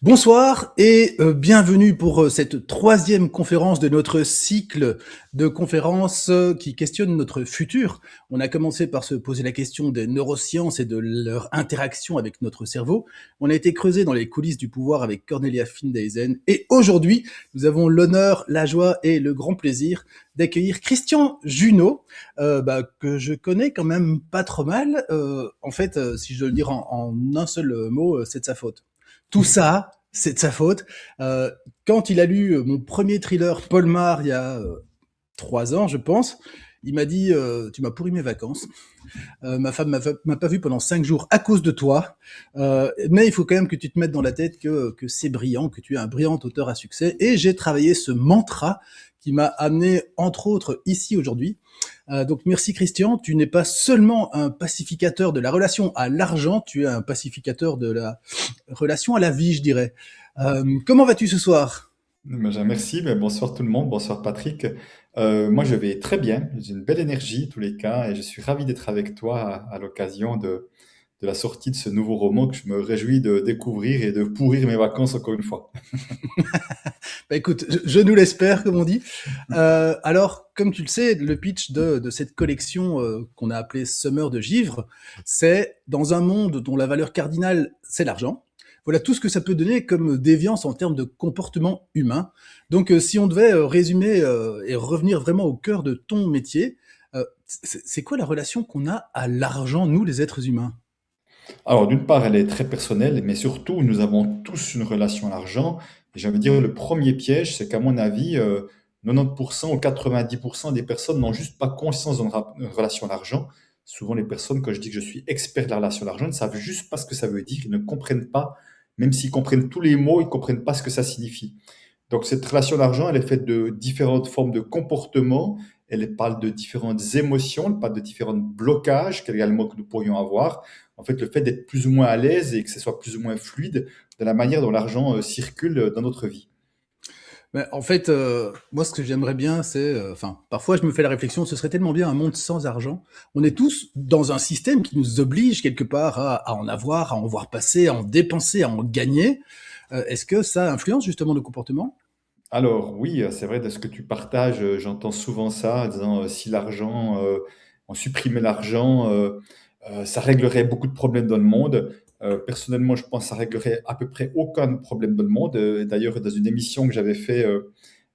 Bonsoir et bienvenue pour cette troisième conférence de notre cycle de conférences qui questionnent notre futur. On a commencé par se poser la question des neurosciences et de leur interaction avec notre cerveau. On a été creusé dans les coulisses du pouvoir avec Cornelia Findeisen et aujourd'hui, nous avons l'honneur, la joie et le grand plaisir d'accueillir Christian Junot, que je connais quand même pas trop mal. Si je dois le dire en un seul mot, c'est de sa faute. Tout ça, c'est de sa faute. Euh, Quand il a lu mon premier thriller Polmar il y a 3 ans, je pense, il m'a dit tu m'as pourri mes vacances. Ma femme m'a pas vu pendant 5 jours à cause de toi. Mais il faut quand même que tu te mettes dans la tête que c'est brillant, que tu es un brillant auteur à succès. Et j'ai travaillé ce mantra qui m'a amené, entre autres, ici aujourd'hui. Donc merci Christian, tu n'es pas seulement un pacificateur de la relation à l'argent, tu es un pacificateur de la relation à la vie, je dirais. Comment vas-tu ce soir? Merci, mais bonsoir tout le monde, bonsoir Patrick. Moi je vais très bien, j'ai une belle énergie en tous les cas et je suis ravi d'être avec toi à l'occasion de la sortie de ce nouveau roman que je me réjouis de découvrir et de pourrir mes vacances encore une fois. Bah écoute, je nous l'espère, comme on dit. Alors, comme tu le sais, le pitch de cette collection qu'on a appelée Summer de Givre, c'est dans un monde dont la valeur cardinale, c'est l'argent. Voilà tout ce que ça peut donner comme déviance en termes de comportement humain. Donc, si on devait résumer et revenir vraiment au cœur de ton métier, c'est quoi la relation qu'on a à l'argent, nous, les êtres humains? Alors d'une part elle est très personnelle, mais surtout nous avons tous une relation à l'argent. Et j'ai envie de dire le premier piège, c'est qu'à mon avis, 90% ou 90% des personnes n'ont juste pas conscience d'une relation à l'argent. Souvent les personnes, quand je dis que je suis expert de la relation à l'argent, ne savent juste pas ce que ça veut dire, ils ne comprennent pas, même s'ils comprennent tous les mots, ils ne comprennent pas ce que ça signifie. Donc cette relation d'argent, elle est faite de différentes formes de comportements, elle parle de différentes émotions, elle parle de différents blocages également que nous pourrions avoir. En fait, le fait d'être plus ou moins à l'aise et que ce soit plus ou moins fluide de la manière dont l'argent circule dans notre vie. Mais en fait, moi, ce que j'aimerais bien, c'est, parfois, je me fais la réflexion, ce serait tellement bien un monde sans argent. On est tous dans un système qui nous oblige quelque part à en avoir, à en voir passer, à en dépenser, à en gagner. Est-ce que ça influence justement nos comportements? Alors oui, c'est vrai de ce que tu partages, j'entends souvent ça en disant si l'argent, on supprimait l'argent, ça réglerait beaucoup de problèmes dans le monde. Personnellement, je pense que ça réglerait à peu près aucun problème dans le monde. D'ailleurs, dans une émission que j'avais fait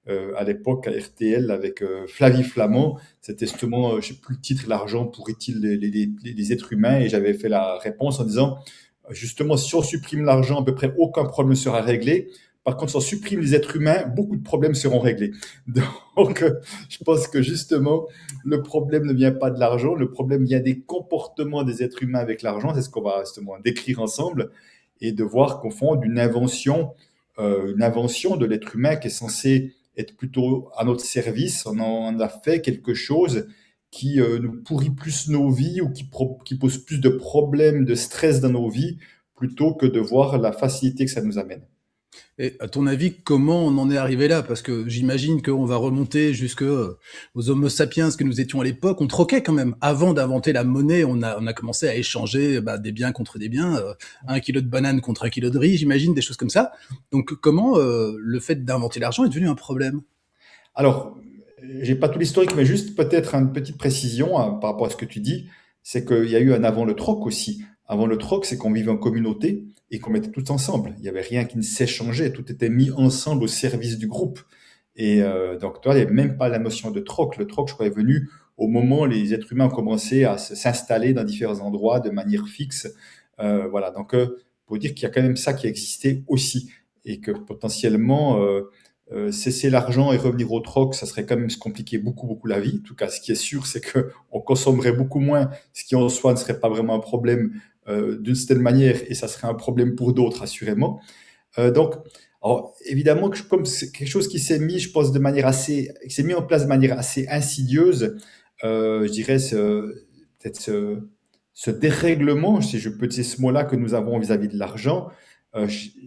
à l'époque à RTL avec Flavie Flamand, c'était justement, je sais plus le titre, l'argent pourrit-il les êtres humains? Et j'avais fait la réponse en disant justement, si on supprime l'argent, à peu près aucun problème ne sera réglé. Par contre, si on supprime les êtres humains, beaucoup de problèmes seront réglés. Donc, je pense que justement, le problème ne vient pas de l'argent, le problème vient des comportements des êtres humains avec l'argent. C'est ce qu'on va justement décrire ensemble et de voir qu'au fond, une invention de l'être humain qui est censée être plutôt à notre service, on en a fait quelque chose qui nous pourrit plus nos vies ou qui pose plus de problèmes, de stress dans nos vies, plutôt que de voir la facilité que ça nous amène. Et à ton avis, comment on en est arrivé là? Parce que j'imagine qu'on va remonter jusque aux Homo sapiens que nous étions à l'époque. On troquait quand même. Avant d'inventer la monnaie, on a commencé à échanger des biens contre des biens, 1 kilo de banane contre 1 kilo de riz, j'imagine, des choses comme ça. Donc comment le fait d'inventer l'argent est devenu un problème? Alors, j'ai pas tout l'historique, mais juste peut-être une petite précision par rapport à ce que tu dis, c'est qu'il y a eu un avant le troc aussi. Avant le troc, c'est qu'on vivait en communauté et qu'on mettait tout ensemble. Il n'y avait rien qui ne s'échangeait, tout était mis ensemble au service du groupe. Et donc, toi, il n'y avait même pas la notion de troc. Le troc, je crois, est venu au moment où les êtres humains ont commencé à s'installer dans différents endroits de manière fixe. Voilà, donc pour dire qu'il y a quand même ça qui existait aussi et que potentiellement cesser l'argent et revenir au troc, ça serait quand même se compliquer beaucoup, beaucoup la vie. En tout cas, ce qui est sûr, c'est qu'on consommerait beaucoup moins, ce qui en soi ne serait pas vraiment un problème d'une certaine manière, et ça serait un problème pour d'autres, assurément. Donc, alors, évidemment, comme c'est quelque chose qui s'est mis, je pense, qui s'est mis en place de manière assez insidieuse, je dirais, peut-être ce dérèglement, si je peux dire ce mot-là, que nous avons vis-à-vis de l'argent,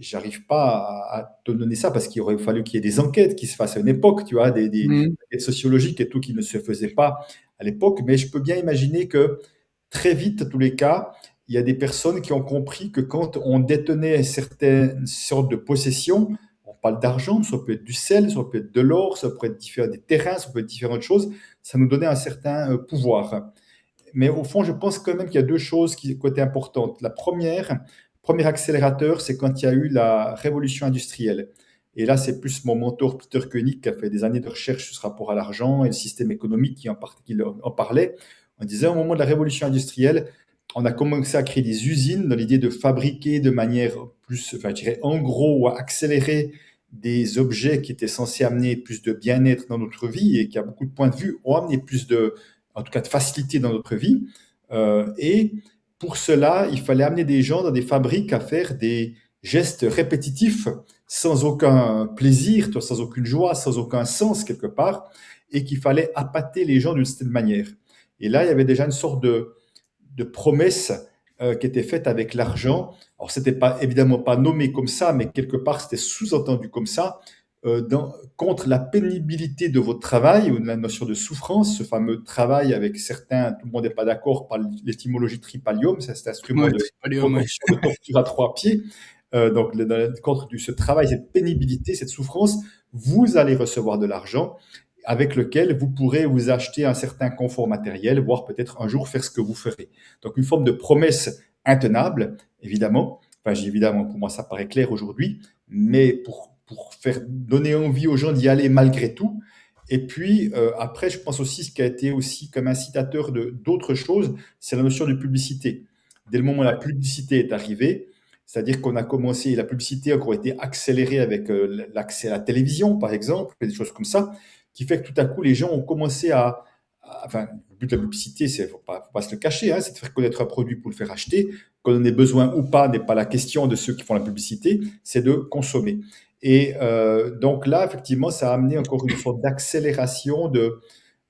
j'arrive pas à te donner ça parce qu'il aurait fallu qu'il y ait des enquêtes qui se fassent à une époque, tu vois, des Mhm. enquêtes sociologiques et tout qui ne se faisaient pas à l'époque. Mais je peux bien imaginer que très vite, à tous les cas, il y a des personnes qui ont compris que quand on détenait certaines sortes de possessions, on parle d'argent, ça peut être du sel, ça peut être de l'or, ça peut être des terrains, ça peut être différentes choses, ça nous donnait un certain pouvoir. Mais au fond, je pense quand même qu'il y a deux choses qui étaient importantes. La première, premier accélérateur, c'est quand il y a eu la révolution industrielle. Et là, c'est plus mon mentor Peter Koenig qui a fait des années de recherche sur ce rapport à l'argent et le système économique qui en parlait. On disait au moment de la révolution industrielle, on a commencé à créer des usines dans l'idée de fabriquer de manière plus, enfin, je dirais, en gros, ou à accélérer des objets qui étaient censés amener plus de bien-être dans notre vie et qui, à beaucoup de points de vue, ont amené plus de, en tout cas de facilité dans notre vie. Et pour cela, il fallait amener des gens dans des fabriques à faire des gestes répétitifs sans aucun plaisir, sans aucune joie, sans aucun sens quelque part, et qu'il fallait appâter les gens d'une certaine manière. Et là, il y avait déjà une sorte de promesse qui était faite avec l'argent. Alors, c'était pas évidemment pas nommé comme ça, mais quelque part, c'était sous-entendu comme ça, contre la pénibilité de votre travail, ou de la notion de souffrance, ce fameux travail avec certains, tout le monde n'est pas d'accord par l'étymologie tripalium, c'est cet instrument Ouais, de Tripalium, ouais. reconstruction de torture à trois pieds. Donc, contre ce travail, cette pénibilité, cette souffrance, vous allez recevoir de l'argent avec lequel vous pourrez vous acheter un certain confort matériel, voire peut-être un jour faire ce que vous ferez. Donc, une forme de promesse intenable, évidemment. Enfin, évidemment, pour moi, ça paraît clair aujourd'hui, mais pour faire donner envie aux gens d'y aller malgré tout. Et puis, après, je pense aussi ce qui a été aussi comme incitateur de d'autres choses, c'est la notion de publicité. Dès le moment où la publicité est arrivée, c'est-à-dire qu'on a commencé, la publicité a encore été accélérée avec l'accès à la télévision, par exemple, et des choses comme ça, qui fait que tout à coup, les gens ont commencé enfin, le but de la publicité, c'est, faut pas se le cacher, hein, c'est de faire connaître un produit pour le faire acheter. Qu'on en ait besoin ou pas n'est pas la question de ceux qui font la publicité, c'est de consommer. Et donc là, effectivement, ça a amené encore une sorte d'accélération de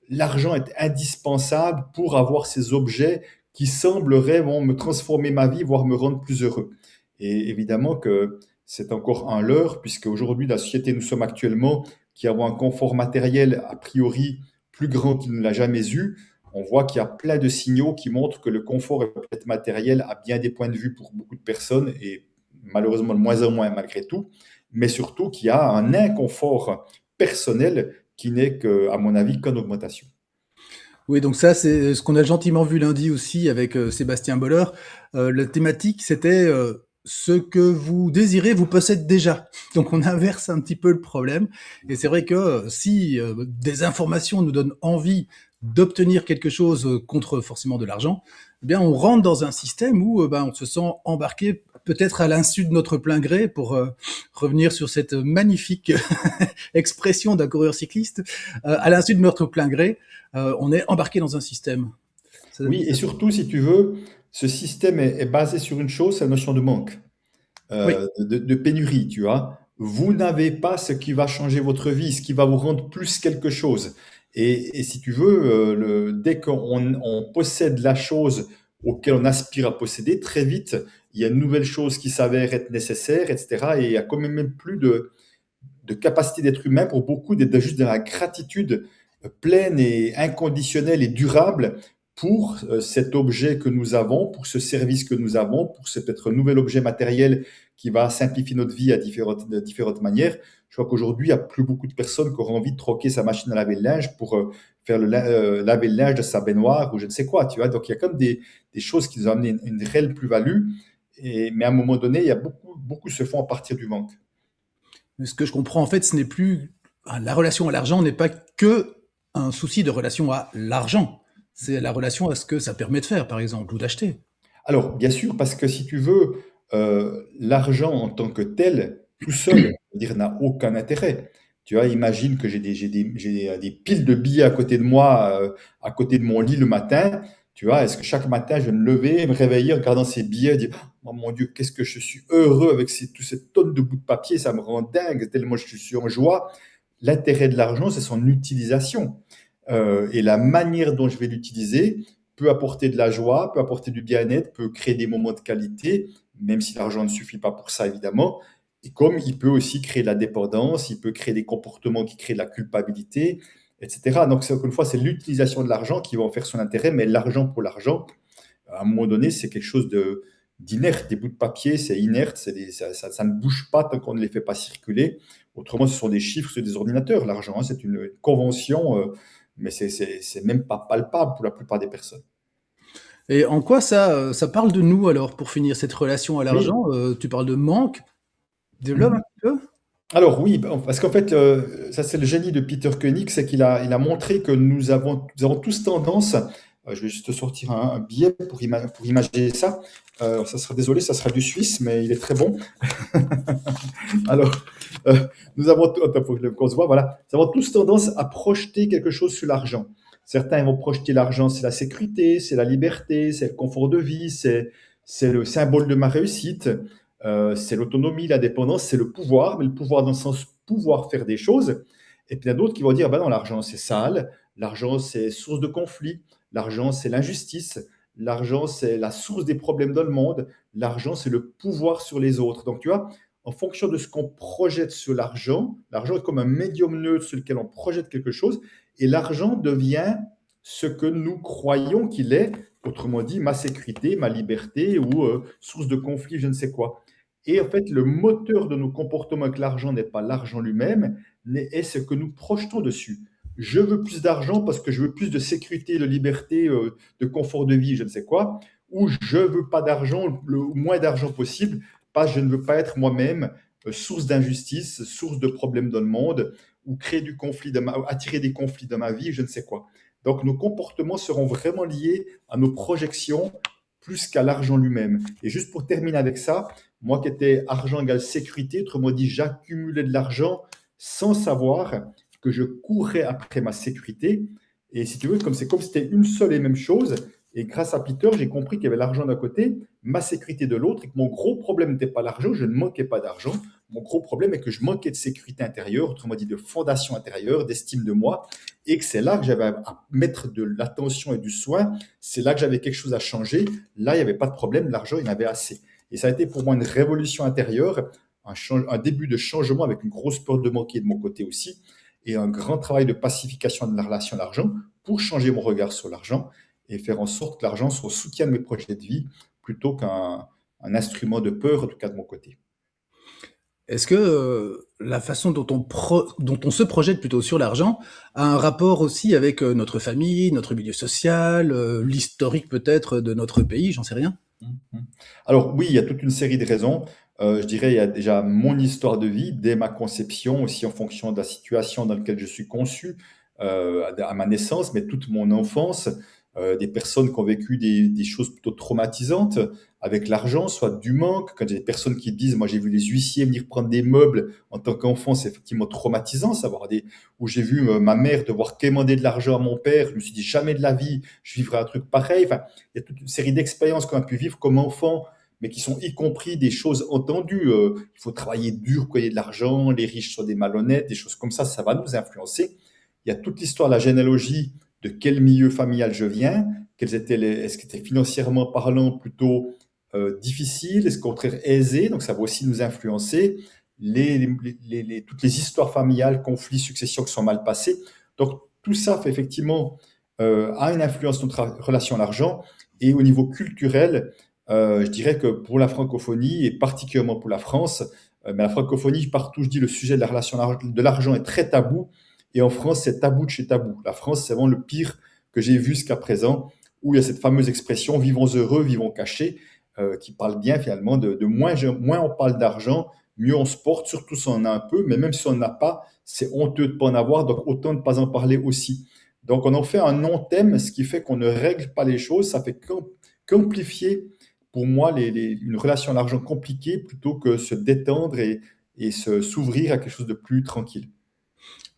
l'argent est indispensable pour avoir ces objets qui sembleraient vont me transformer ma vie, voire me rendre plus heureux. Et évidemment que c'est encore un leurre, puisque aujourd'hui, la société nous sommes actuellement, qui avons un confort matériel a priori plus grand qu'il ne l'a jamais eu, on voit qu'il y a plein de signaux qui montrent que le confort et peut-être matériel a bien des points de vue pour beaucoup de personnes, et malheureusement de moins en moins malgré tout, mais surtout qu'il y a un inconfort personnel qui n'est que, à mon avis, qu'en augmentation. Oui, donc ça, c'est ce qu'on a gentiment vu lundi aussi avec Sébastien Boller. La thématique, c'était ce que vous désirez vous possède déjà. Donc on inverse un petit peu le problème. Et c'est vrai que si des informations nous donnent envie d'obtenir quelque chose contre forcément de l'argent, eh bien on rentre dans un système où ben, on se sent embarqué peut-être à l'insu de notre plein gré pour revenir sur cette magnifique expression d'un coureur cycliste, à l'insu de notre plein gré, on est embarqué dans un système. Oui, et surtout, si tu veux, ce système est basé sur une chose, c'est la notion de manque, Oui, de pénurie, tu vois. Vous n'avez pas ce qui va changer votre vie, ce qui va vous rendre plus quelque chose. Et si tu veux, dès qu'on possède la chose auquel on aspire à posséder, très vite, il y a une nouvelle chose qui s'avère être nécessaire, etc. Et il y a quand même plus de capacité d'être humain pour beaucoup d'être juste dans la gratitude pleine et inconditionnelle et durable pour cet objet que nous avons, pour ce service que nous avons, pour ce peut-être nouvel objet matériel qui va simplifier notre vie de différentes manières. Je crois qu'aujourd'hui, il n'y a plus beaucoup de personnes qui auront envie de troquer sa machine à laver le linge pour faire laver le linge de sa baignoire ou je ne sais quoi. Tu vois. Donc, il y a comme des choses qui nous ont amené une réelle plus-value. Mais à un moment donné, il y a beaucoup se font à partir du manque. mais ce que je comprends en fait, ce n'est plus la relation à l'argent n'est pas que un souci de relation à l'argent. C'est la relation à ce que ça permet de faire, par exemple, ou d'acheter. Alors, bien sûr, parce que si tu veux, l'argent en tant que tel, tout seul, je veux dire, n'a aucun intérêt. Tu vois, imagine que j'ai des piles de billets à côté de moi, à côté de mon lit le matin. Tu vois, est-ce que chaque matin, je vais me lever, me réveiller en regardant ces billets, et dire, oh mon Dieu, qu'est-ce que je suis heureux avec toutes ces tonnes de bouts de papier, ça me rend dingue, tellement je suis en joie. L'intérêt de l'argent, c'est son utilisation. Et la manière dont je vais l'utiliser peut apporter de la joie, peut apporter du bien-être, peut créer des moments de qualité, même si l'argent ne suffit pas pour ça, évidemment. Et comme il peut aussi créer de la dépendance, il peut créer des comportements qui créent de la culpabilité, etc. Donc, encore une fois, c'est l'utilisation de l'argent qui va en faire son intérêt, mais l'argent pour l'argent, À un moment donné, c'est quelque chose d'inerte. Des bouts de papier, c'est inerte, ça ne bouge pas tant qu'on ne les fait pas circuler. Autrement, ce sont des chiffres sur des ordinateurs, l'argent, hein, c'est une convention, mais c'est même pas palpable pour la plupart des personnes. Et en quoi ça parle de nous alors, pour finir cette relation à Oui, l'argent? Tu parles de manque, développe un mhm. petit peu? Alors oui, parce qu'en fait, ça c'est le génie de Peter Koenig, c'est qu'il a montré que nous avons tous tendance, je vais juste te sortir un billet pour imaginer ça. Ça sera, désolé, ça sera du suisse, mais il est très bon. Alors, nous avons, attends, faut qu'on se voit, voilà, nous avons tous tendance à projeter quelque chose sur l'argent. Certains vont projeter l'argent, c'est la sécurité, c'est la liberté, c'est le confort de vie, c'est le symbole de ma réussite, c'est l'autonomie, la dépendance, c'est le pouvoir, mais le pouvoir dans le sens pouvoir faire des choses. Et puis il y a d'autres qui vont dire, bah non, l'argent c'est sale, l'argent c'est source de conflit, l'argent c'est l'injustice, l'argent c'est la source des problèmes dans le monde, l'argent c'est le pouvoir sur les autres. Donc tu vois, en fonction de ce qu'on projette sur l'argent, l'argent est comme un médium neutre sur lequel on projette quelque chose, et l'argent devient ce que nous croyons qu'il est, autrement dit, ma sécurité, ma liberté ou source de conflit, je ne sais quoi. Et en fait, le moteur de nos comportements avec l'argent n'est pas l'argent lui-même, mais est ce que nous projetons dessus. Je veux plus d'argent parce que je veux plus de sécurité, de liberté, de confort de vie, je ne sais quoi. Ou je veux pas d'argent, le moins d'argent possible, parce que je ne veux pas être moi-même source d'injustice, source de problèmes dans le monde, ou créer du conflit, attirer des conflits dans ma vie, je ne sais quoi. Donc nos comportements seront vraiment liés à nos projections plus qu'à l'argent lui-même. Et juste pour terminer avec ça, moi qui étais argent égale sécurité, autrement dit, j'accumulais de l'argent sans savoir que je courais après ma sécurité. Et si tu veux, comme c'est comme si c'était une seule et même chose, et grâce à Peter, j'ai compris qu'il y avait l'argent d'un côté, ma sécurité de l'autre, et que mon gros problème n'était pas l'argent, je ne manquais pas d'argent. Mon gros problème est que je manquais de sécurité intérieure, autrement dit de fondation intérieure, d'estime de moi, et que c'est là que j'avais à mettre de l'attention et du soin, c'est là que j'avais quelque chose à changer. Là, il n'y avait pas de problème, l'argent, il y en avait assez. Et ça a été pour moi une révolution intérieure, un début de changement avec une grosse peur de manquer de mon côté aussi, et un grand travail de pacification de la relation à l'argent pour changer mon regard sur l'argent et faire en sorte que l'argent soit au soutien de mes projets de vie plutôt qu'un instrument de peur, en tout cas de mon côté. Est-ce que la façon dont on se projette plutôt sur l'argent a un rapport aussi avec notre famille, notre milieu social, l'historique peut-être de notre pays, j'en sais rien? Mhm. Alors oui, il y a toute une série de raisons. Je dirais, il y a déjà mon histoire de vie, dès ma conception, aussi en fonction de la situation dans laquelle je suis conçu, à ma naissance, mais toute mon enfance, des personnes qui ont vécu des choses plutôt traumatisantes avec l'argent, soit du manque, quand il y a des personnes qui disent, moi j'ai vu les huissiers venir prendre des meubles en tant qu'enfant, c'est effectivement traumatisant, savoir où j'ai vu ma mère devoir quémander de l'argent à mon père, je me suis dit jamais de la vie, je vivrai un truc pareil. Enfin, il y a toute une série d'expériences qu'on a pu vivre comme enfant, mais qui sont y compris des choses entendues. Il faut travailler dur pour gagner de l'argent, les riches sont des malhonnêtes, des choses comme ça va nous influencer. Il y a toute l'histoire, la généalogie de quel milieu familial je viens, est-ce que c'était financièrement parlant plutôt difficile, est-ce qu'au contraire aisé, donc ça va aussi nous influencer. Toutes les histoires familiales, conflits, successions qui sont mal passées. Donc tout ça fait effectivement a une influence sur notre relation à l'argent. Et au niveau culturel, je dirais que pour la francophonie, et particulièrement pour la France, mais la francophonie, partout, je dis, le sujet de la relation de l'argent est très tabou. Et en France, c'est tabou de chez tabou. La France, c'est vraiment le pire que j'ai vu jusqu'à présent, où il y a cette fameuse expression vivons heureux, vivons cachés, qui parle bien finalement de moins on parle d'argent, mieux on se porte, surtout si on en a un peu, mais même si on n'en a pas, c'est honteux de ne pas en avoir, donc autant ne pas en parler aussi. Donc, on en fait un non-thème, ce qui fait qu'on ne règle pas les choses. Ça fait qu'amplifier, pour moi, une relation à l'argent compliquée plutôt que se détendre et s'ouvrir à quelque chose de plus tranquille.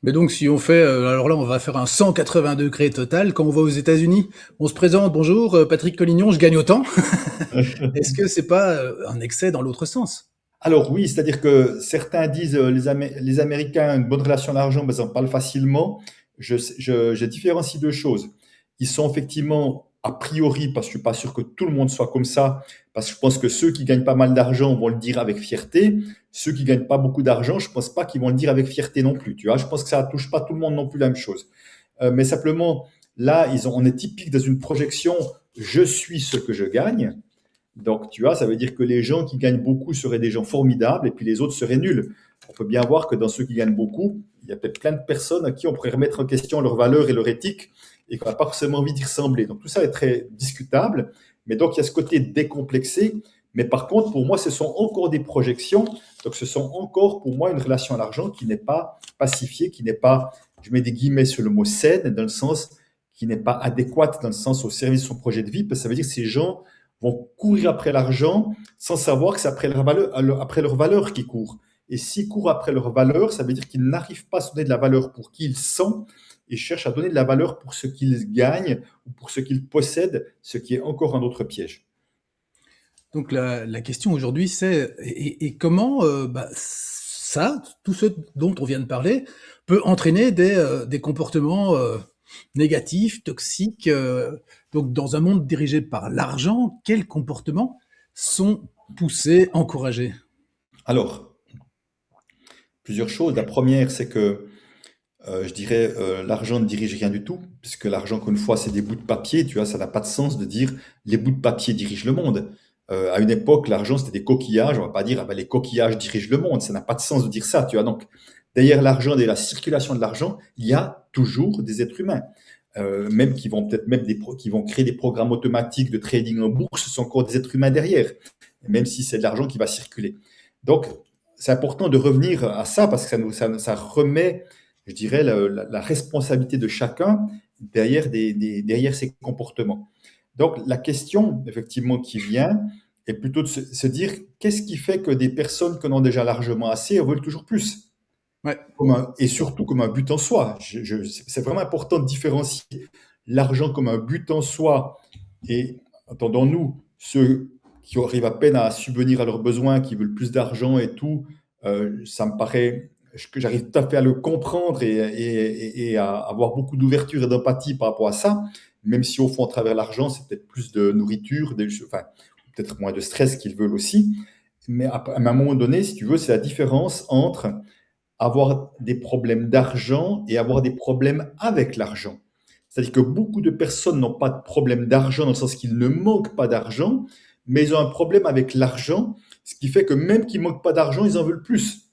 Mais donc si on fait, alors là on va faire un 180 degrés total, quand on va aux États-Unis, on se présente, bonjour, Patrick Collignon, je gagne autant. Est-ce que c'est pas un excès dans l'autre sens? Alors oui, c'est-à-dire que certains disent les Américains ont une bonne relation à l'argent, mais ils en parlent facilement. Je différencie deux choses. Ils sont effectivement, a priori, parce que je ne suis pas sûr que tout le monde soit comme ça, parce que je pense que ceux qui gagnent pas mal d'argent vont le dire avec fierté. Ceux qui gagnent pas beaucoup d'argent, je ne pense pas qu'ils vont le dire avec fierté non plus. Tu vois, je pense que ça ne touche pas tout le monde non plus la même chose. Mais simplement, là, on est typique dans une projection. je suis ce que je gagne. Donc, tu vois, ça veut dire que les gens qui gagnent beaucoup seraient des gens formidables et puis les autres seraient nuls. On peut bien voir que dans ceux qui gagnent beaucoup, il y a peut-être plein de personnes à qui on pourrait remettre en question leurs valeurs et leur éthique et qu'on n'a pas forcément envie d'y ressembler. Donc, tout ça est très discutable. Mais donc, il y a ce côté décomplexé. Mais par contre, pour moi, ce sont encore des projections. Donc, ce sont encore, pour moi, une relation à l'argent qui n'est pas pacifiée, qui n'est pas, je mets des guillemets sur le mot saine, dans le sens qui n'est pas adéquate, dans le sens au service de son projet de vie, parce que ça veut dire que ces gens vont courir après l'argent sans savoir que c'est après leur valeur qu'ils courent. Et s'ils courent après leur valeur, ça veut dire qu'ils n'arrivent pas à se donner de la valeur pour qui ils sont et cherchent à donner de la valeur pour ce qu'ils gagnent ou pour ce qu'ils possèdent, ce qui est encore un autre piège. Donc la question aujourd'hui, c'est et comment ça, tout ce dont on vient de parler, peut entraîner des comportements négatifs, toxiques. Donc dans un monde dirigé par l'argent, quels comportements sont poussés, encouragés? Alors, plusieurs choses. La première, c'est que je dirais, l'argent ne dirige rien du tout, puisque l'argent, encore une fois, c'est des bouts de papier, tu vois, ça n'a pas de sens de dire les bouts de papier dirigent le monde. À une époque, l'argent, c'était des coquillages, on va pas dire, ah ben, les coquillages dirigent le monde, ça n'a pas de sens de dire ça, tu vois. Donc, derrière l'argent, derrière la circulation de l'argent, il y a toujours des êtres humains. Même qui vont peut-être même qui vont créer des programmes automatiques de trading en bourse, ce sont encore des êtres humains derrière, même si c'est de l'argent qui va circuler. Donc, c'est important de revenir à ça parce que ça remet, je dirais, la responsabilité de chacun derrière ses comportements. Donc, la question, effectivement, qui vient est plutôt de se dire qu'est-ce qui fait que des personnes qui en ont déjà largement assez en veulent toujours plus? Ouais. Et surtout comme un but en soi. C'est vraiment important de différencier l'argent comme un but en soi et, entendons-nous, ceux qui arrivent à peine à subvenir à leurs besoins, qui veulent plus d'argent et tout, ça me paraît que j'arrive tout à fait à le comprendre et à avoir beaucoup d'ouverture et d'empathie par rapport à ça, même si au fond, à travers l'argent, c'est peut-être plus de nourriture, enfin, peut-être moins de stress qu'ils veulent aussi. Mais à un moment donné, si tu veux, c'est la différence entre avoir des problèmes d'argent et avoir des problèmes avec l'argent. C'est-à-dire que beaucoup de personnes n'ont pas de problème d'argent dans le sens qu'ils ne manquent pas d'argent, mais ils ont un problème avec l'argent, ce qui fait que même qu'ils ne manquent pas d'argent, ils en veulent plus.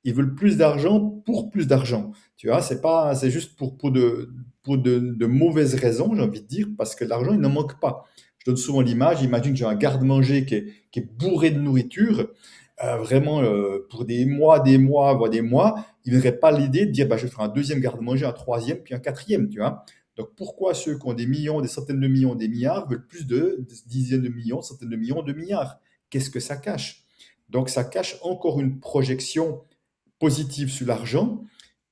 Ils veulent plus d'argent pour plus d'argent. Tu vois, c'est juste pour de mauvaises raisons, j'ai envie de dire, parce que l'argent, il n'en manque pas. Je donne souvent l'image, imagine que j'ai un garde-manger qui est bourré de nourriture, vraiment pour des mois, voire des mois, il n'aurait pas l'idée de dire bah, je vais faire un deuxième garde-manger, un troisième, puis un quatrième, tu vois. Donc pourquoi ceux qui ont des millions, des centaines de millions, des milliards veulent plus de dizaines de millions, centaines de millions, de milliards? Qu'est-ce que ça cache? Donc ça cache encore une projection positive sur l'argent.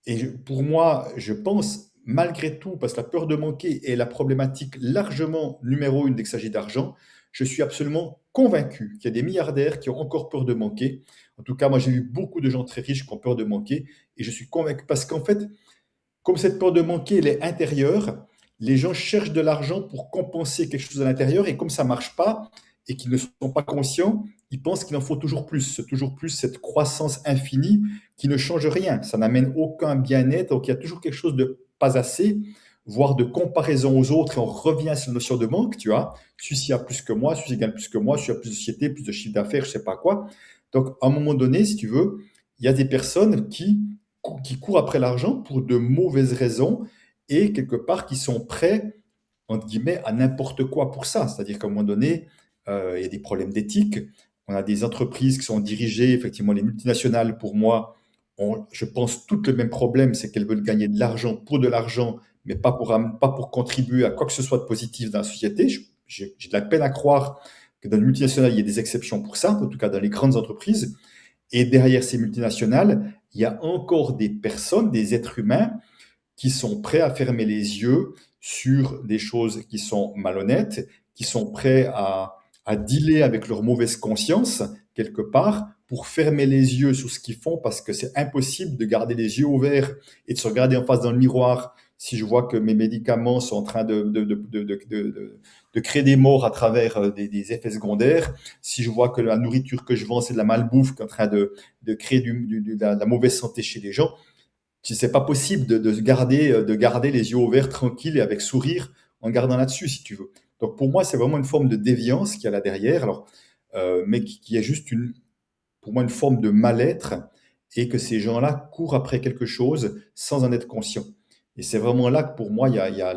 Et pour moi, je pense, malgré tout, parce que la peur de manquer est la problématique largement numéro une dès qu'il s'agit d'argent, je suis absolument convaincu qu'il y a des milliardaires qui ont encore peur de manquer. En tout cas, moi, j'ai vu beaucoup de gens très riches qui ont peur de manquer. Et je suis convaincu parce qu'en fait, comme cette peur de manquer, elle est intérieure, les gens cherchent de l'argent pour compenser quelque chose à l'intérieur. Et comme ça ne marche pas et qu'ils ne sont pas conscients, ils pensent qu'il en faut toujours plus, cette croissance infinie qui ne change rien. Ça n'amène aucun bien-être. Donc, il y a toujours quelque chose de pas assez, voire de comparaison aux autres. Et on revient sur la notion de manque, tu vois. Celui-ci a plus que moi, celui-ci gagne plus que moi, celui-ci a plus de société, plus de chiffre d'affaires, je ne sais pas quoi. Donc, à un moment donné, si tu veux, il y a des personnes qui courent après l'argent pour de mauvaises raisons et quelque part qui sont prêts, entre guillemets, à n'importe quoi pour ça. C'est-à-dire qu'à un moment donné, il y a des problèmes d'éthique. On a des entreprises qui sont dirigées, effectivement, les multinationales, pour moi, ont, je pense, toutes le même problème, c'est qu'elles veulent gagner de l'argent pour de l'argent, mais pas pour contribuer à quoi que ce soit de positif dans la société. J'ai de la peine à croire que dans les multinationales, il y ait des exceptions pour ça, en tout cas dans les grandes entreprises. Et derrière ces multinationales, il y a encore des personnes, des êtres humains, qui sont prêts à fermer les yeux sur des choses qui sont malhonnêtes, qui sont prêts à dealer avec leur mauvaise conscience, quelque part, pour fermer les yeux sur ce qu'ils font, parce que c'est impossible de garder les yeux ouverts et de se regarder en face dans le miroir si je vois que mes médicaments sont en train de créer des morts à travers des effets secondaires, si je vois que la nourriture que je vends, c'est de la malbouffe qui est en train de créer de la mauvaise santé chez les gens, c'est pas possible de garder les yeux ouverts, tranquilles et avec sourire en gardant là-dessus, si tu veux. Donc pour moi, c'est vraiment une forme de déviance qu'il y a là derrière, alors, mais qui est juste pour moi une forme de mal-être et que ces gens-là courent après quelque chose sans en être conscients. Et c'est vraiment là que pour moi, il y a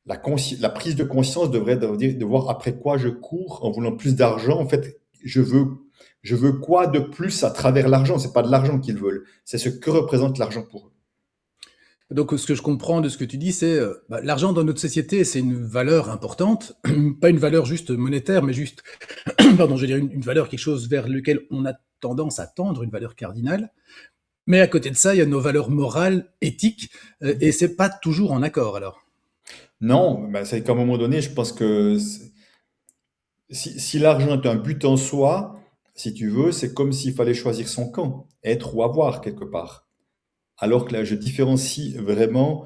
la prise de conscience devrait dire de voir après quoi je cours en voulant plus d'argent. En fait, je veux quoi de plus à travers l'argent? C'est pas de l'argent qu'ils veulent, c'est ce que représente l'argent pour eux. Donc, ce que je comprends de ce que tu dis, c'est l'argent dans notre société, c'est une valeur importante, pas une valeur juste monétaire, mais juste, pardon, je veux dire une valeur, quelque chose vers lequel on a tendance à tendre, une valeur cardinale. Mais à côté de ça, il y a nos valeurs morales, éthiques, et c'est pas toujours en accord alors. Non, ben, c'est qu'à un moment donné, je pense que si l'argent est un but en soi, si tu veux, c'est comme s'il fallait choisir son camp, être ou avoir quelque part. Alors que là, je différencie vraiment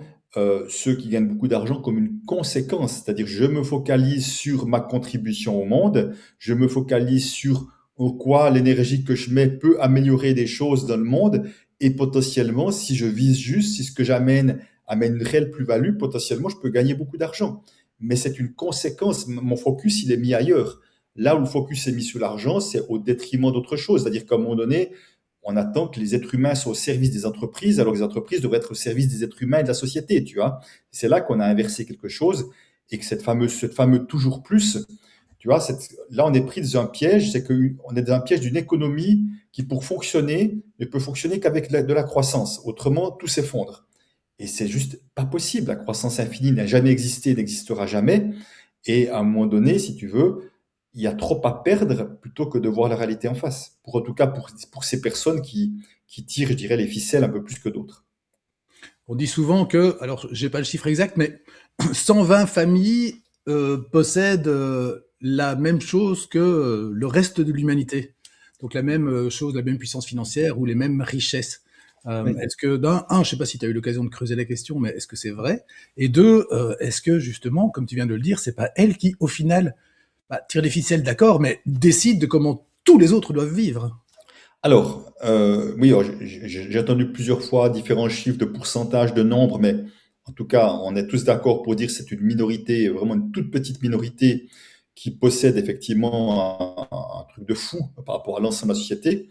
ceux qui gagnent beaucoup d'argent comme une conséquence. C'est-à-dire, je me focalise sur ma contribution au monde, je me focalise sur en quoi l'énergie que je mets peut améliorer des choses dans le monde, et potentiellement, si je vise juste, si ce que j'amène amène une réelle plus-value, potentiellement, je peux gagner beaucoup d'argent. Mais c'est une conséquence. Mon focus, il est mis ailleurs. Là où le focus est mis sur l'argent, c'est au détriment d'autre chose. C'est-à-dire qu'à un moment donné, on attend que les êtres humains soient au service des entreprises, alors que les entreprises devraient être au service des êtres humains et de la société, tu vois. C'est là qu'on a inversé quelque chose et que ce fameux toujours plus, tu vois, là on est pris dans un piège, c'est qu'on est dans un piège d'une économie qui pour fonctionner ne peut fonctionner qu'avec de la croissance. Autrement, tout s'effondre. Et c'est juste pas possible. La croissance infinie n'a jamais existé, n'existera jamais. Et à un moment donné, si tu veux, il y a trop à perdre plutôt que de voir la réalité en face. En tout cas, pour ces personnes qui tirent, je dirais, les ficelles un peu plus que d'autres. On dit souvent que, alors j'ai pas le chiffre exact, mais 120 familles possèdent la même chose que le reste de l'humanité. Donc la même chose, la même puissance financière ou les mêmes richesses. Oui. Est-ce que je sais pas si tu as eu l'occasion de creuser la question, mais est-ce que c'est vrai? Et deux, est-ce que justement, comme tu viens de le dire, c'est pas elle qui, au final, tire les ficelles, d'accord, mais décide de comment tous les autres doivent vivre? Alors, oui, alors, j'ai entendu plusieurs fois différents chiffres de pourcentage, de nombre, mais en tout cas, on est tous d'accord pour dire que c'est une minorité, vraiment une toute petite minorité qui possède effectivement un truc de fou par rapport à l'ensemble de la société.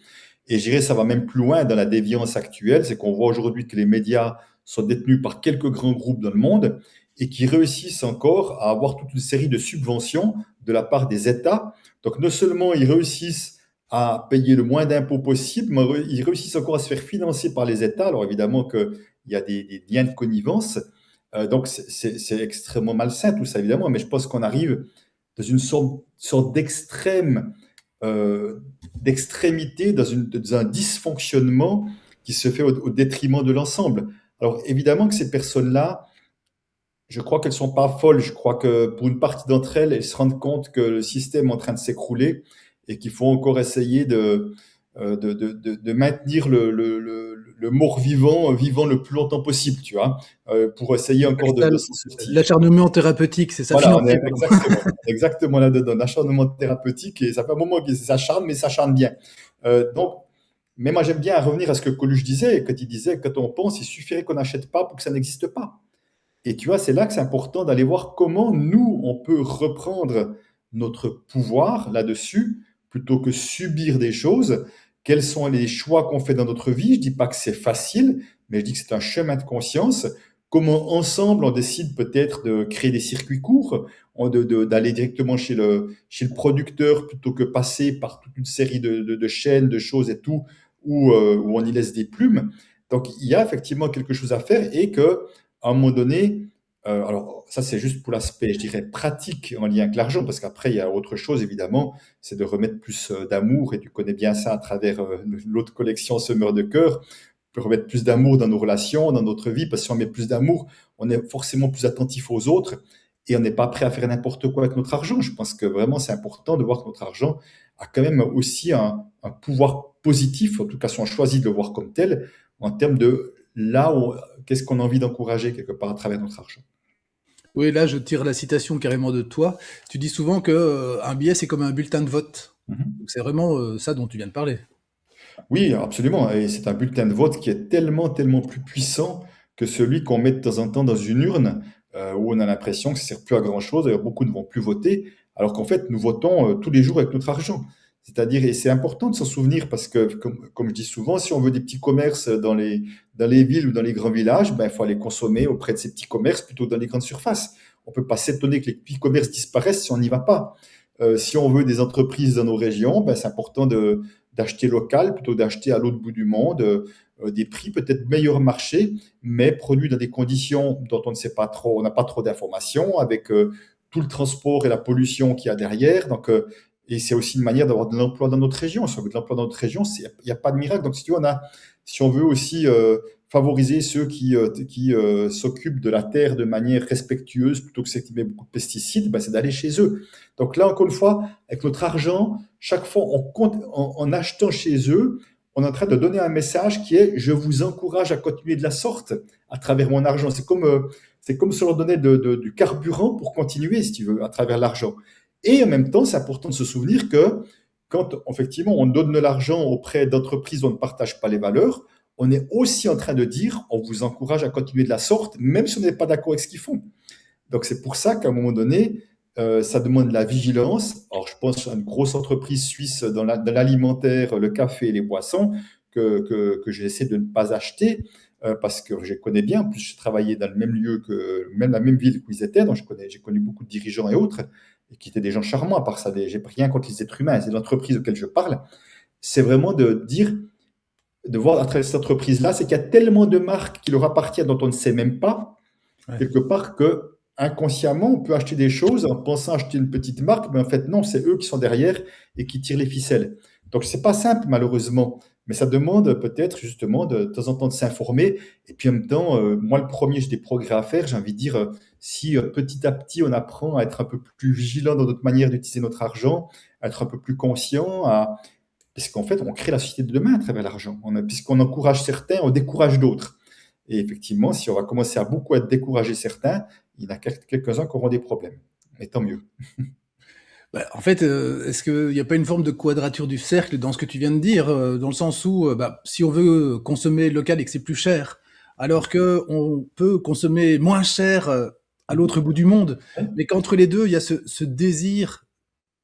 Et je dirais, ça va même plus loin dans la déviance actuelle, c'est qu'on voit aujourd'hui que les médias sont détenus par quelques grands groupes dans le monde et qui réussissent encore à avoir toute une série de subventions de la part des États. Donc, non seulement ils réussissent à payer le moins d'impôts possible, mais ils réussissent encore à se faire financer par les États. Alors évidemment qu'il y a des liens de connivence, donc c'est extrêmement malsain tout ça évidemment, mais je pense qu'on arrive dans une sorte d'extrême, euh, d'extrémité, dans un dysfonctionnement qui se fait au détriment de l'ensemble. Alors évidemment que ces personnes-là, je crois qu'elles sont pas folles. Je crois que pour une partie d'entre elles, elles se rendent compte que le système est en train de s'écrouler et qu'il faut encore essayer de maintenir le mort-vivant vivant le plus longtemps possible, tu vois, pour essayer encore de s'en sortir. L'acharnement thérapeutique, c'est ça, Voilà, on financier, est pardon. exactement là-dedans, l'acharnement thérapeutique, et ça fait un moment qu'il s'acharne, mais s'acharne bien. Donc, mais moi j'aime bien revenir à ce que Coluche disait, quand il disait, quand on pense, il suffirait qu'on n'achète pas pour que ça n'existe pas. Et tu vois, c'est là que c'est important d'aller voir comment nous, on peut reprendre notre pouvoir là-dessus, plutôt que subir des choses. Quels sont les choix qu'on fait dans notre vie? Je dis pas que c'est facile, mais je dis que c'est un chemin de conscience. Comment ensemble on décide peut-être de créer des circuits courts, d'aller directement chez le producteur plutôt que passer par toute une série de chaînes, de choses et tout, où on y laisse des plumes. Donc il y a effectivement quelque chose à faire et que à un moment donné, alors ça c'est juste pour l'aspect, je dirais, pratique en lien avec l'argent, parce qu'après il y a autre chose évidemment, c'est de remettre plus d'amour, et tu connais bien ça à travers l'autre collection Semeur de cœur, on peut remettre plus d'amour dans nos relations, dans notre vie, parce que si on met plus d'amour, on est forcément plus attentif aux autres, et on n'est pas prêt à faire n'importe quoi avec notre argent. Je pense que vraiment c'est important de voir que notre argent a quand même aussi un pouvoir positif, en tout cas si on choisit de le voir comme tel, en termes de là où qu'est-ce qu'on a envie d'encourager quelque part à travers notre argent. Oui, là, je tire la citation carrément de toi. Tu dis souvent que un billet, c'est comme un bulletin de vote. Mhm. Donc, c'est vraiment ça dont tu viens de parler. Oui, absolument. Et c'est un bulletin de vote qui est tellement, tellement plus puissant que celui qu'on met de temps en temps dans une urne. où on a l'impression que ça ne sert plus à grand-chose. D'ailleurs, beaucoup ne vont plus voter, alors qu'en fait, nous votons tous les jours avec notre argent. C'est-à-dire, et c'est important de s'en souvenir parce que, comme je dis souvent, si on veut des petits commerces dans les villes ou dans les grands villages, ben, il faut aller consommer auprès de ces petits commerces plutôt que dans les grandes surfaces. On ne peut pas s'étonner que les petits commerces disparaissent si on n'y va pas. Si on veut des entreprises dans nos régions, ben, c'est important d'acheter local plutôt que d'acheter à l'autre bout du monde, des prix peut-être meilleurs marché, mais produits dans des conditions dont on ne sait pas trop, on n'a pas trop d'informations, avec tout le transport et la pollution qu'il y a derrière. Donc, et c'est aussi une manière d'avoir de l'emploi dans notre région. Si on veut de l'emploi dans notre région, il n'y a pas de miracle. Donc, si tu veux, si on veut aussi favoriser ceux qui s'occupent de la terre de manière respectueuse plutôt que ceux qui mettent beaucoup de pesticides, ben, c'est d'aller chez eux. Donc là, encore une fois, avec notre argent, chaque fois en achetant chez eux, on est en train de donner un message qui est: je vous encourage à continuer de la sorte à travers mon argent. C'est comme si on leur donnait du carburant pour continuer, si tu veux, à travers l'argent. Et en même temps, c'est important de se souvenir que quand effectivement on donne de l'argent auprès d'entreprises dont on ne partage pas les valeurs, on est aussi en train de dire: on vous encourage à continuer de la sorte, même si on n'est pas d'accord avec ce qu'ils font. Donc c'est pour ça qu'à un moment donné, ça demande de la vigilance. Alors je pense à une grosse entreprise suisse dans l'alimentaire, le café et les boissons, que j'essaie de ne pas acheter, parce que je les connais bien. En plus, j'ai travaillé dans le même lieu, même la même ville où ils étaient, donc j'ai connu beaucoup de dirigeants et autres, et qui étaient des gens charmants. À part ça, j'ai rien contre les êtres humains, c'est l'entreprise auquel je parle. C'est vraiment de dire, de voir à travers cette entreprise-là, c'est qu'il y a tellement de marques qui leur appartiennent dont on ne sait même pas, Ouais. quelque part, que inconsciemment, on peut acheter des choses en pensant acheter une petite marque, mais en fait, non, c'est eux qui sont derrière et qui tirent les ficelles. Donc, c'est pas simple, malheureusement, mais ça demande peut-être justement de temps en temps de s'informer. Et puis, en même temps, moi, le premier, j'ai des progrès à faire. J'ai envie de dire, si petit à petit, on apprend à être un peu plus vigilant dans notre manière d'utiliser notre argent, à être un peu plus conscient, parce qu'en fait, on crée la société de demain à travers l'argent. Puisqu'on encourage certains, on décourage d'autres. Et effectivement, si on va commencer à beaucoup à décourager certains, il y en a quelques-uns qui auront des problèmes. Mais tant mieux. Bah, en fait, est-ce qu'il n'y a pas une forme de quadrature du cercle dans ce que tu viens de dire, dans le sens où, bah, si on veut consommer local et que c'est plus cher, alors que on peut consommer moins cher à l'autre bout du monde, mais qu'entre les deux, il y a ce désir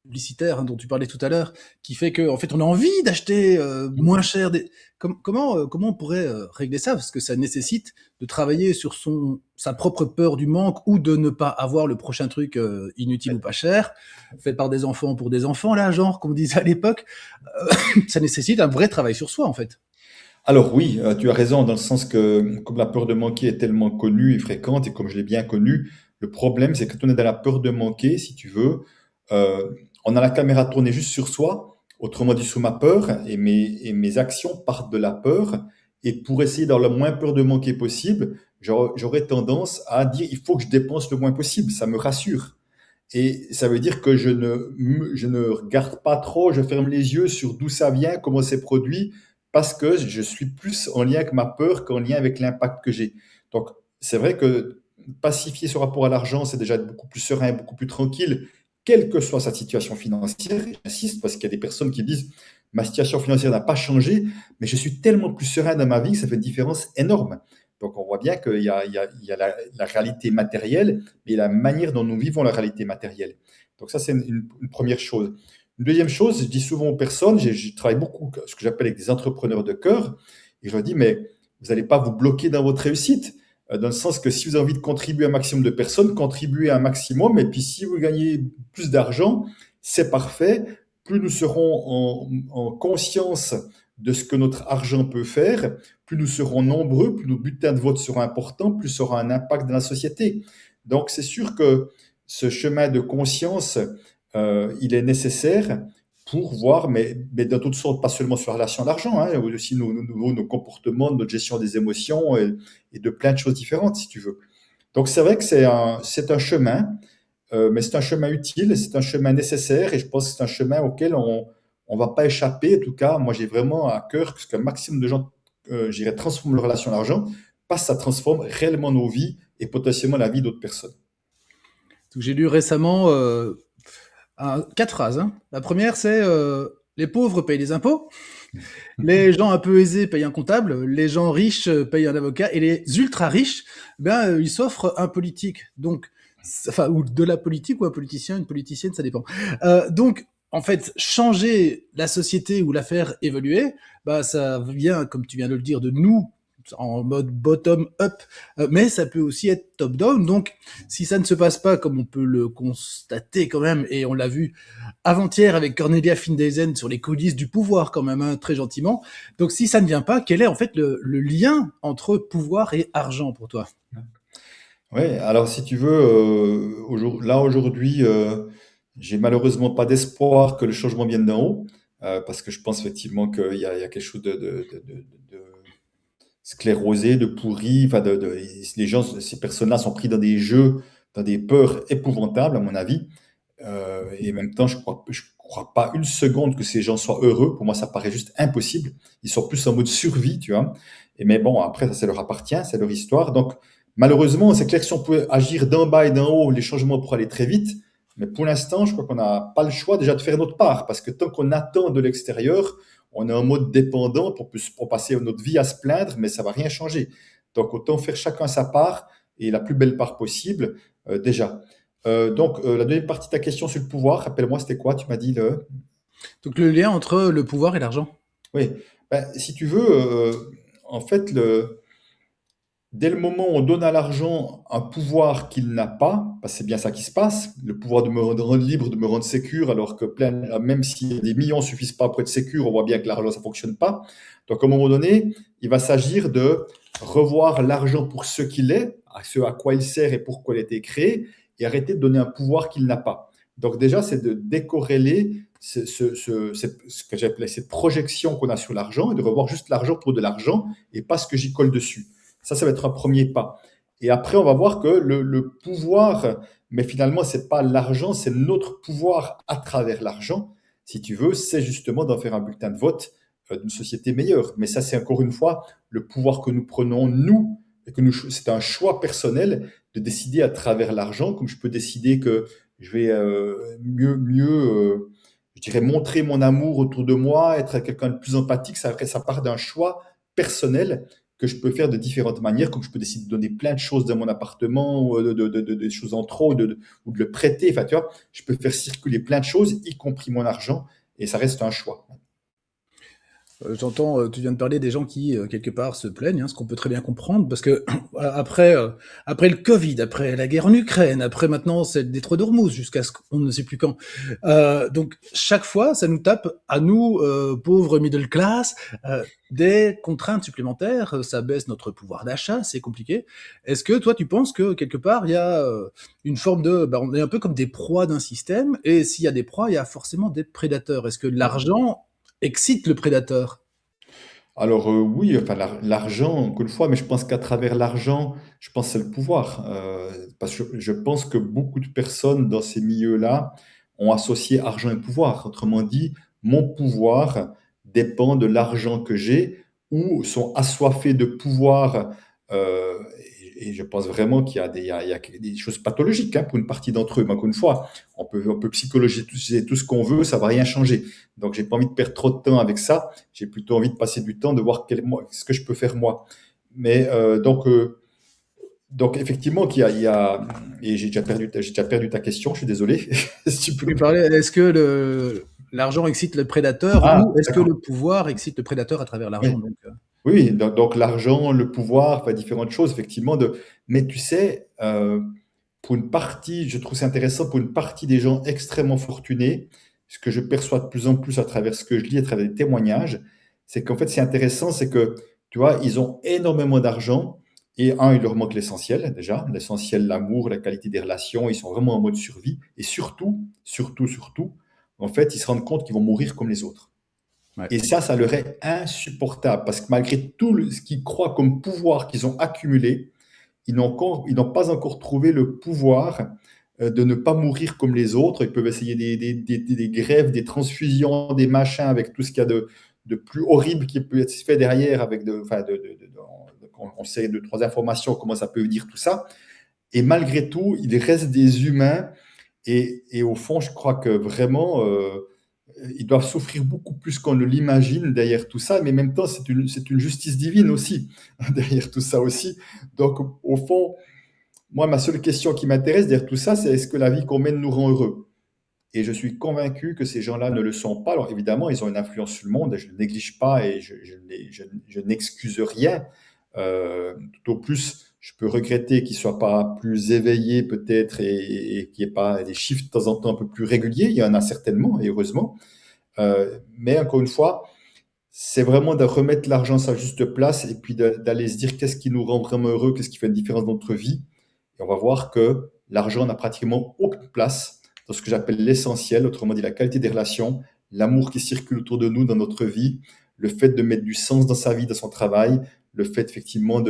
publicitaire, hein, dont tu parlais tout à l'heure, qui fait que, en fait, on a envie d'acheter moins cher. Comment on pourrait régler ça? Parce que ça nécessite de travailler sur sa propre peur du manque ou de ne pas avoir le prochain truc inutile ou pas cher, fait par des enfants pour des enfants, là, genre, comme on disait à l'époque. Ça nécessite un vrai travail sur soi, en fait. Alors oui, tu as raison dans le sens que comme la peur de manquer est tellement connue et fréquente, et comme je l'ai bien connu, le problème c'est que quand on est dans la peur de manquer, si tu veux, euh, on a la caméra tournée juste sur soi, autrement dit sous ma peur, et mes actions partent de la peur, et pour essayer d'avoir le moins peur de manquer possible, j'aurais tendance à dire: il faut que je dépense le moins possible, ça me rassure. Et ça veut dire que je ne regarde pas trop, je ferme les yeux sur d'où ça vient, comment c'est produit, parce que je suis plus en lien avec ma peur qu'en lien avec l'impact que j'ai. Donc, c'est vrai que pacifier ce rapport à l'argent, c'est déjà être beaucoup plus serein, beaucoup plus tranquille, quelle que soit sa situation financière. J'insiste parce qu'il y a des personnes qui disent: ma situation financière n'a pas changé, mais je suis tellement plus serein dans ma vie que ça fait une différence énorme. Donc, on voit bien qu'il y a la réalité matérielle et la manière dont nous vivons la réalité matérielle. Donc ça, c'est une première chose. Une deuxième chose, je dis souvent aux personnes, je travaille beaucoup ce que j'appelle avec des entrepreneurs de cœur, et je leur dis: mais vous n'allez pas vous bloquer dans votre réussite, dans le sens que si vous avez envie de contribuer à un maximum de personnes, contribuez à un maximum, et puis si vous gagnez plus d'argent, c'est parfait. Plus nous serons en conscience de ce que notre argent peut faire, plus nous serons nombreux, plus nos bulletins de vote seront importants, plus ça aura un impact dans la société. Donc c'est sûr que ce chemin de conscience, il est nécessaire pour voir, mais dans toutes sortes, pas seulement sur la relation à l'argent, hein, aussi nos comportements, notre gestion des émotions et de plein de choses différentes, si tu veux. Donc c'est vrai que c'est un chemin, mais c'est un chemin utile, c'est un chemin nécessaire, et je pense que c'est un chemin auquel on va pas échapper. En tout cas, moi j'ai vraiment à cœur que un maximum de gens, j'irais, transforment leur relation à l'argent, parce que ça transforme réellement nos vies et potentiellement la vie d'autres personnes. Donc, j'ai lu récemment 4 phrases, hein. La première, c'est les pauvres payent les impôts. Les gens un peu aisés payent un comptable, les gens riches payent un avocat, et les ultra riches, ils s'offrent un politique. Donc, enfin, ou de la politique ou un politicien, une politicienne, ça dépend. Donc, en fait, changer la société ou la faire évoluer, ça vient, comme tu viens de le dire, de nous en mode bottom-up, mais ça peut aussi être top-down. Donc, si ça ne se passe pas comme on peut le constater quand même, et on l'a vu avant-hier avec Cornelia Findeisen sur les coulisses du pouvoir quand même, hein, très gentiment. Donc si ça ne vient pas, quel est en fait le lien entre pouvoir et argent pour toi? Oui, alors si tu veux, là aujourd'hui, j'ai malheureusement pas d'espoir que le changement vienne d'en haut, parce que je pense effectivement qu'il y a quelque chose de sclérosé, de pourri, enfin les gens, ces personnes-là sont pris dans des jeux, dans des peurs épouvantables à mon avis. Et en même temps, je crois pas une seconde que ces gens soient heureux. Pour moi, ça paraît juste impossible. Ils sont plus en mode survie, tu vois. Mais bon, après, ça leur appartient, c'est leur histoire. Donc, malheureusement, c'est clair que si on pouvait agir d'en bas et d'en haut, les changements pourraient aller très vite. Mais pour l'instant, je crois qu'on n'a pas le choix déjà de faire notre part. Parce que tant qu'on attend de l'extérieur, on est en mode dépendant pour passer notre vie à se plaindre, mais ça va rien changer. Donc, autant faire chacun sa part et la plus belle part possible, déjà. La deuxième partie de ta question sur le pouvoir, rappelle-moi, c'était quoi? Tu m'as dit le. Donc le lien entre le pouvoir et l'argent. Oui. Ben, si tu veux, en fait, dès le moment où on donne à l'argent un pouvoir qu'il n'a pas, parce que c'est bien ça qui se passe, le pouvoir de me rendre libre, de me rendre sécure, alors que même si des millions ne suffisent pas pour être sécure, on voit bien que l'argent, ça ne fonctionne pas. Donc, à un moment donné, il va s'agir de revoir l'argent pour ce qu'il est, à ce à quoi il sert et pourquoi il a été créé, et arrêter de donner un pouvoir qu'il n'a pas. Donc, déjà, c'est de décorréler ce que j'appelais cette projection qu'on a sur l'argent et de revoir juste l'argent pour de l'argent et pas ce que j'y colle dessus. Ça va être un premier pas. Et après, on va voir que le pouvoir, mais finalement, c'est pas l'argent, c'est notre pouvoir à travers l'argent, si tu veux, c'est justement d'en faire un bulletin de vote d'une société meilleure. Mais ça, c'est encore une fois le pouvoir que nous prenons, nous, et c'est un choix personnel de décider à travers l'argent, comme je peux décider que je vais je dirais, montrer mon amour autour de moi, être quelqu'un de plus empathique, ça part d'un choix personnel que je peux faire de différentes manières, comme je peux décider de donner plein de choses dans mon appartement, ou des choses en trop, ou de le prêter. Enfin, tu vois, je peux faire circuler plein de choses, y compris mon argent, et ça reste un choix. J'entends, tu viens de parler des gens qui, quelque part, se plaignent, hein, ce qu'on peut très bien comprendre, parce que après le Covid, après la guerre en Ukraine, après maintenant c'est le détroit d'Ormuz, jusqu'à ce qu'on ne sait plus quand. Donc chaque fois, ça nous tape à nous, pauvres middle class, des contraintes supplémentaires. Ça baisse notre pouvoir d'achat, c'est compliqué. Est-ce que toi, tu penses que quelque part, il y a une forme de, on est un peu comme des proies d'un système, et s'il y a des proies, il y a forcément des prédateurs. Est-ce que l'argent excite le prédateur? Alors oui, enfin l'argent, encore une fois, mais je pense qu'à travers l'argent, je pense que c'est le pouvoir. Parce que je pense que beaucoup de personnes dans ces milieux-là ont associé argent et pouvoir. Autrement dit, mon pouvoir dépend de l'argent que j'ai ou sont assoiffés de pouvoir. euh, et je pense vraiment qu'il y a il y a des choses pathologiques hein, pour une partie d'entre eux. Mais encore une fois, on peut psychologiser tout ce qu'on veut, ça va rien changer. Donc, j'ai pas envie de perdre trop de temps avec ça. J'ai plutôt envie de passer du temps, de voir ce que je peux faire moi. Mais donc effectivement, et j'ai déjà perdu ta question. Je suis désolé. Si tu peux Tu me- parlais, est-ce que l'argent excite le prédateur Ah, ou est-ce que d'accord. le pouvoir excite le prédateur à travers Oui, l'argent? Donc, oui. Donc, l'argent, le pouvoir, enfin, différentes choses, effectivement. Mais tu sais, pour une partie, je trouve c'est intéressant pour une partie des gens extrêmement fortunés, ce que je perçois de plus en plus à travers ce que je lis, à travers des témoignages, c'est qu'en fait, c'est intéressant, c'est que, tu vois, ils ont énormément d'argent et il leur manque l'essentiel déjà, l'essentiel, l'amour, la qualité des relations, ils sont vraiment en mode survie et surtout, surtout, surtout, en fait, ils se rendent compte qu'ils vont mourir comme les autres. ouais. Et ça leur est insupportable parce que malgré tout ce qu'ils croient comme pouvoir qu'ils ont accumulé, ils n'ont pas encore trouvé le pouvoir de ne pas mourir comme les autres. Ils peuvent essayer des grèves, des transfusions, des machins avec tout ce qu'il y a de plus horrible qui peut être fait derrière avec enfin on sait deux, trois informations, comment ça peut venir tout ça. Et malgré tout, il reste des humains et au fond, je crois que vraiment, ils doivent souffrir beaucoup plus qu'on ne l'imagine derrière tout ça, mais en même temps, c'est une justice divine aussi, derrière tout ça aussi. Donc, au fond, moi, ma seule question qui m'intéresse derrière tout ça, c'est est-ce que la vie qu'on mène nous rend heureux? Et je suis convaincu que ces gens-là ne le sont pas. Alors évidemment, ils ont une influence sur le monde, je ne néglige pas et je n'excuse rien. Tout au plus, je peux regretter qu'ils ne soient pas plus éveillés peut-être et qu'il n'y ait pas des chiffres de temps en temps un peu plus réguliers. Il y en a certainement, et heureusement. Mais encore une fois, c'est vraiment de remettre l'argent à sa juste place et puis d'aller se dire qu'est-ce qui nous rend vraiment heureux, qu'est-ce qui fait une différence dans notre vie. Et on va voir que l'argent n'a pratiquement aucune place dans ce que j'appelle l'essentiel, autrement dit la qualité des relations, l'amour qui circule autour de nous dans notre vie, le fait de mettre du sens dans sa vie, dans son travail, le fait effectivement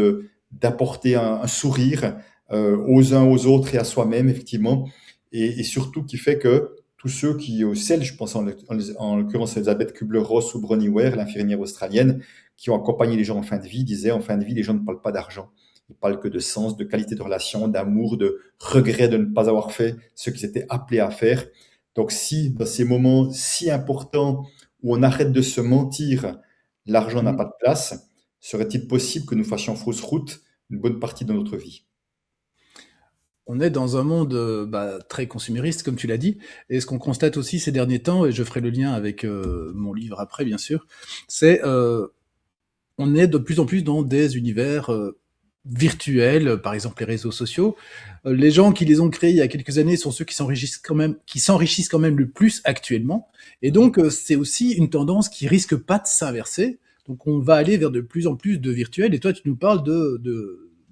d'apporter un sourire aux uns, aux autres et à soi-même, effectivement, et surtout qui fait que tous ceux qui, celles, je pense en l'occurrence Elisabeth Kubler-Ross ou Bronnie Ware, l'infirmière australienne, qui ont accompagné les gens en fin de vie, disaient en fin de vie, les gens ne parlent pas d'argent. Ils parlent que de sens, de qualité de relation, d'amour, de regret de ne pas avoir fait ce qu'ils étaient appelés à faire. Donc si dans ces moments si importants où on arrête de se mentir, l'argent n'a Mm. pas de place, serait-il possible que nous fassions fausse route une bonne partie de notre vie? On est dans un monde très consumériste, comme tu l'as dit, et ce qu'on constate aussi ces derniers temps, et je ferai le lien avec mon livre après, bien sûr, c'est on est de plus en plus dans des univers virtuels, par exemple les réseaux sociaux. Les gens qui les ont créés il y a quelques années sont ceux qui s'enrichissent quand même le plus actuellement, et donc c'est aussi une tendance qui risque pas de s'inverser. Donc on va aller vers de plus en plus de virtuels, et toi tu nous parles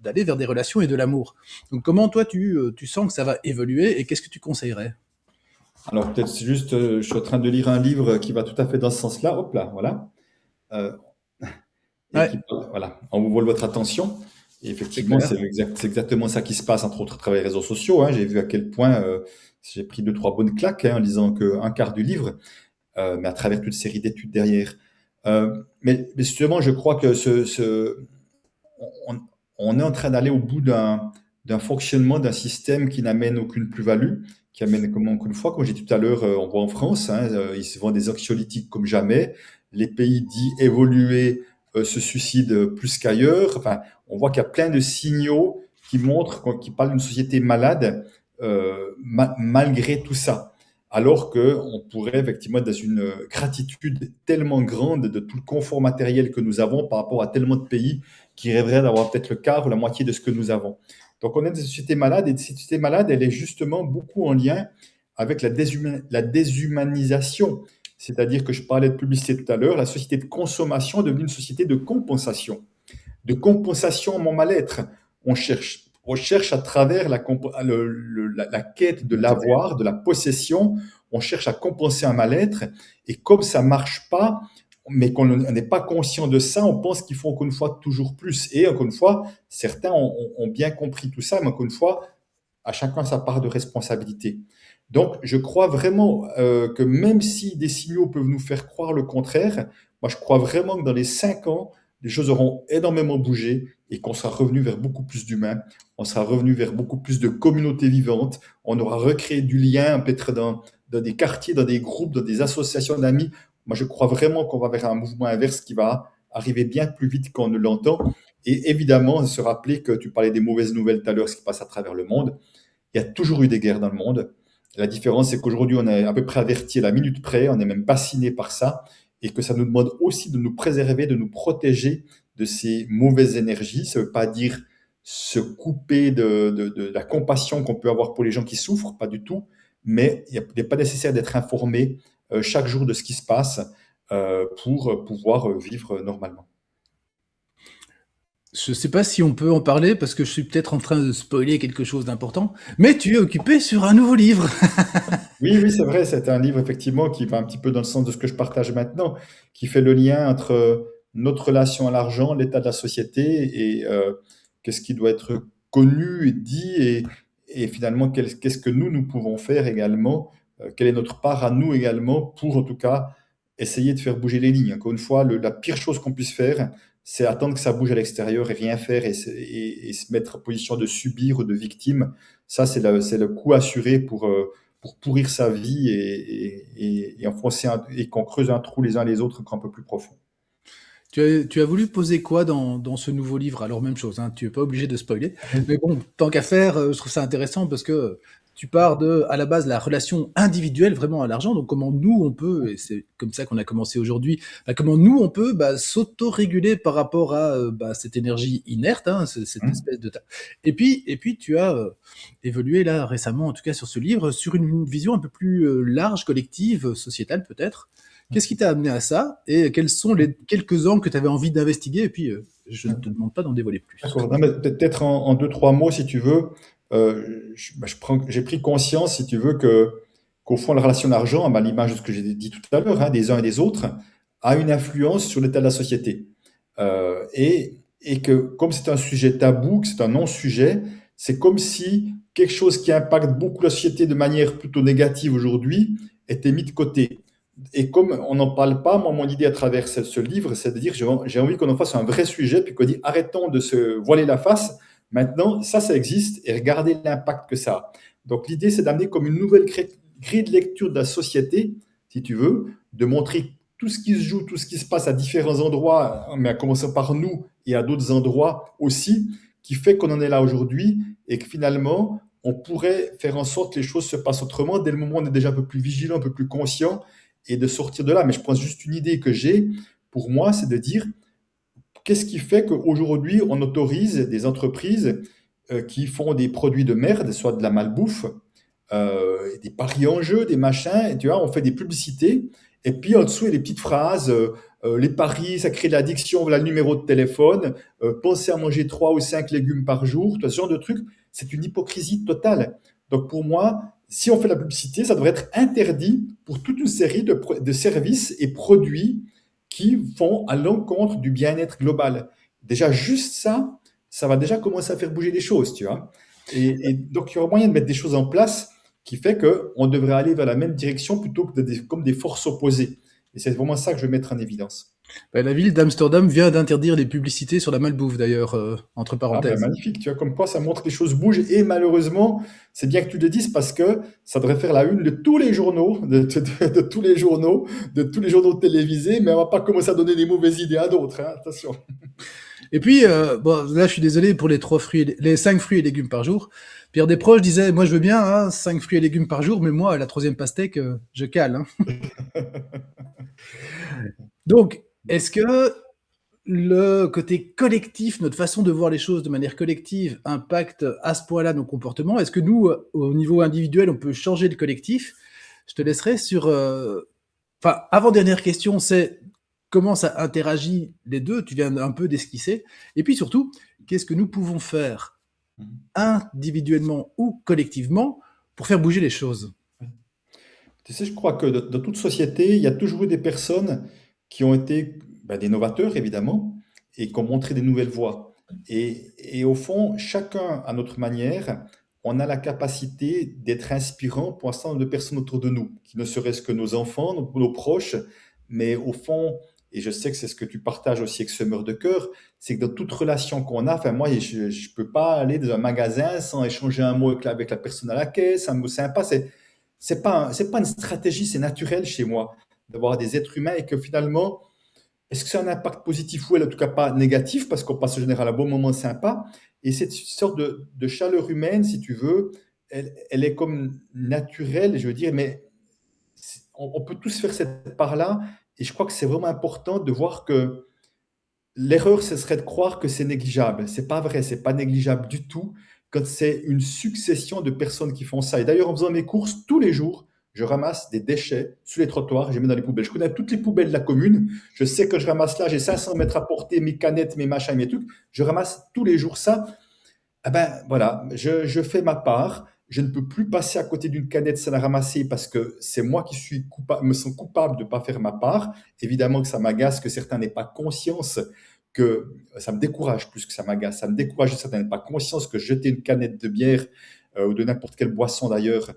d'aller vers des relations et de l'amour. Donc comment toi tu sens que ça va évoluer et qu'est-ce que tu conseillerais? Alors peut-être c'est juste, je suis en train de lire un livre qui va tout à fait dans ce sens-là. Hop là, voilà. Euh, et Ouais, qui, voilà, on vous vole votre attention. Et c'est effectivement, clair. c'est exactement ça qui se passe, entre autres, à travers les réseaux sociaux, hein. J'ai vu à quel point j'ai pris deux, trois bonnes claques hein, en lisant qu'un quart du livre, mais à travers toute série d'études derrière. Mais justement, je crois que on, on est en train d'aller au bout d'un fonctionnement, d'un système qui n'amène aucune plus-value, qui amène, comme encore une fois, comme j'ai dit tout à l'heure, on voit en France, hein, ils se vendent des anxiolytiques comme jamais. Les pays dits évolués se suicident plus qu'ailleurs. Enfin, on voit qu'il y a plein de signaux qui montrent, qui parlent d'une société malade malgré tout ça. Alors qu'on pourrait effectivement être dans une gratitude tellement grande de tout le confort matériel que nous avons par rapport à tellement de pays qui rêveraient d'avoir peut-être le quart ou la moitié de ce que nous avons. Donc on est dans une société malade et cette société malade, elle est justement beaucoup en lien avec la déshumanisation. C'est-à-dire que je parlais de publicité tout à l'heure, la société de consommation est devenue une société de compensation. De compensation à mon mal-être. On cherche à travers la quête de l'avoir, de la possession, on cherche à compenser un mal-être. Et comme ça ne marche pas, mais qu'on n'est pas conscient de ça, on pense qu'il faut encore une fois toujours plus. Et encore une fois, certains ont bien compris tout ça, mais encore une fois, à chacun sa part de responsabilité. Donc, je crois vraiment que même si des signaux peuvent nous faire croire le contraire, moi, je crois vraiment que dans les 5 ans, les choses auront énormément bougé et qu'on sera revenu vers beaucoup plus d'humains, on sera revenu vers beaucoup plus de communautés vivantes, on aura recréé du lien peut-être dans des quartiers, dans des groupes, dans des associations d'amis. Moi, je crois vraiment qu'on va vers un mouvement inverse qui va arriver bien plus vite qu'on ne l'entend. Et évidemment, se rappeler que tu parlais des mauvaises nouvelles tout à l'heure, ce qui passe à travers le monde. Il y a toujours eu des guerres dans le monde. La différence, c'est qu'aujourd'hui, on est à peu près averti à la minute près, on est même bassiné par ça, et que ça nous demande aussi de nous préserver, de nous protéger de ces mauvaises énergies. Ça ne veut pas dire se couper de la compassion qu'on peut avoir pour les gens qui souffrent, pas du tout, mais il n'est pas nécessaire d'être informé chaque jour de ce qui se passe pour pouvoir vivre normalement. Je sais pas si on peut en parler parce que je suis peut-être en train de spoiler quelque chose d'important, mais tu es occupé sur un nouveau livre. Oui, oui, c'est vrai, c'est un livre effectivement qui va un petit peu dans le sens de ce que je partage maintenant, qui fait le lien entre notre relation à l'argent, l'état de la société et qu'est-ce qui doit être connu et dit et finalement qu'est-ce que nous pouvons faire également, quelle est notre part à nous également pour en tout cas essayer de faire bouger les lignes. Encore une fois, la pire chose qu'on puisse faire, c'est attendre que ça bouge à l'extérieur et rien faire et se mettre en position de subir ou de victime. Ça, c'est le coup assuré pour pour pourrir sa vie et enfoncer et qu'on creuse un trou les uns les autres encore un peu plus profond. Tu as voulu poser quoi dans ce nouveau livre? Alors, même chose, hein, tu n'es pas obligé de spoiler. Mais bon, tant qu'à faire, je trouve ça intéressant parce que tu pars à la base, la relation individuelle vraiment à l'argent. Donc, comment nous, on peut, et c'est comme ça qu'on a commencé aujourd'hui, comment nous, on peut s'auto-réguler par rapport à cette énergie inerte, hein, cette Hein. espèce de... Et puis, tu as évolué là récemment, en tout cas sur ce livre, sur une vision un peu plus large, collective, sociétale peut-être. Qu'est-ce qui t'a amené à ça et quels sont les quelques angles que tu avais envie d'investiguer? Et puis, je ne te demande pas d'en dévoiler plus. D'accord. Non, mais peut-être en deux, trois mots, si tu veux. J'ai pris conscience, si tu veux, qu'au fond, la relation d'argent, à l'image de ce que j'ai dit tout à l'heure, hein, des uns et des autres, a une influence sur l'état de la société. Et que comme c'est un sujet tabou, que c'est un non-sujet, c'est comme si quelque chose qui impacte beaucoup la société de manière plutôt négative aujourd'hui était mis de côté. Et comme on n'en parle pas, moi, mon idée à travers ce livre, c'est de dire j'ai envie qu'on en fasse un vrai sujet, puis qu'on dit arrêtons de se voiler la face. Maintenant, ça existe et regardez l'impact que ça a. Donc, l'idée, c'est d'amener comme une nouvelle grille de lecture de la société, si tu veux, de montrer tout ce qui se joue, tout ce qui se passe à différents endroits, mais à commencer par nous et à d'autres endroits aussi, qui fait qu'on en est là aujourd'hui et que finalement, on pourrait faire en sorte que les choses se passent autrement dès le moment où on est déjà un peu plus vigilant, un peu plus conscient et de sortir de là. Mais je pense juste une idée que j'ai, pour moi, c'est de dire, qu'est-ce qui fait qu'aujourd'hui, on autorise des entreprises qui font des produits de merde, soit de la malbouffe, des paris en jeu, des machins, et tu vois, on fait des publicités, et puis en dessous, il y a des petites phrases, les paris, ça crée de l'addiction, voilà le numéro de téléphone, pensez à manger 3 ou 5 légumes par jour, tout ce genre de trucs, c'est une hypocrisie totale. Donc pour moi, si on fait la publicité, ça devrait être interdit pour toute une série de services et produits qui vont à l'encontre du bien-être global. Déjà, juste ça, ça va déjà commencer à faire bouger les choses, tu vois. Et donc, il y aura moyen de mettre des choses en place qui fait qu'on devrait aller vers la même direction plutôt que comme des forces opposées. Et c'est vraiment ça que je veux mettre en évidence. La ville d'Amsterdam vient d'interdire les publicités sur la malbouffe, d'ailleurs, entre Ah ben parenthèses. magnifique, tu vois, comme quoi ça montre que les choses bougent. Et malheureusement, c'est bien que tu le dises parce que ça devrait faire la une de tous les journaux, de tous les journaux, de tous les journaux télévisés, mais on va pas commencer à donner des mauvaises idées à d'autres, hein, attention. Et puis, bon, là, je suis désolé pour les 5 fruits et légumes par jour. Pierre Desproges disait, moi, je veux bien, hein, 5 fruits et légumes par jour, mais moi, à la troisième pastèque, je cale. Hein. Donc, est-ce que le côté collectif, notre façon de voir les choses de manière collective, impacte à ce point-là nos comportements? Est-ce que nous, au niveau individuel, on peut changer le collectif? Je te laisserai sur... Enfin, avant-dernière question, c'est comment ça interagit les deux? Tu viens un peu d'esquisser. Et puis surtout, qu'est-ce que nous pouvons faire individuellement ou collectivement pour faire bouger les choses? Tu sais, je crois que dans toute société, il y a toujours eu des personnes qui ont été des novateurs, évidemment, et qui ont montré des nouvelles voies. Et au fond, chacun à notre manière, on a la capacité d'être inspirant pour un certain nombre de personnes autour de nous, qui ne seraient-ce que nos enfants, nos proches, mais au fond, et je sais que c'est ce que tu partages aussi avec Semeur de Cœur, c'est que dans toute relation qu'on a, enfin moi, je ne peux pas aller dans un magasin sans échanger un mot avec la personne à la caisse, un mot sympa, c'est pas une stratégie, c'est naturel chez moi d'avoir des êtres humains et que finalement, est-ce que c'est un impact positif ou en tout cas pas négatif parce qu'on passe en général un bon moment sympa et cette sorte de chaleur humaine, si tu veux, elle est comme naturelle, je veux dire, mais on peut tous faire cette part-là et je crois que c'est vraiment important de voir que l'erreur, ce serait de croire que c'est négligeable. C'est pas vrai, c'est pas négligeable du tout quand c'est une succession de personnes qui font ça. Et d'ailleurs, en faisant mes courses, tous les jours, je ramasse des déchets sous les trottoirs, je les mets dans les poubelles. Je connais toutes les poubelles de la commune. Je sais que je ramasse là, j'ai 500 mètres à porter, mes canettes, mes machins, mes trucs. Je ramasse tous les jours ça. Eh ben voilà, je fais ma part. Je ne peux plus passer à côté d'une canette sans la ramasser parce que c'est moi qui suis coupable, me sens coupable de ne pas faire ma part. Évidemment que ça m'agace que certains n'aient pas conscience que ça me décourage plus que ça m'agace. Ça me décourage que certains n'aient pas conscience que jeter une canette de bière ou de n'importe quelle boisson d'ailleurs,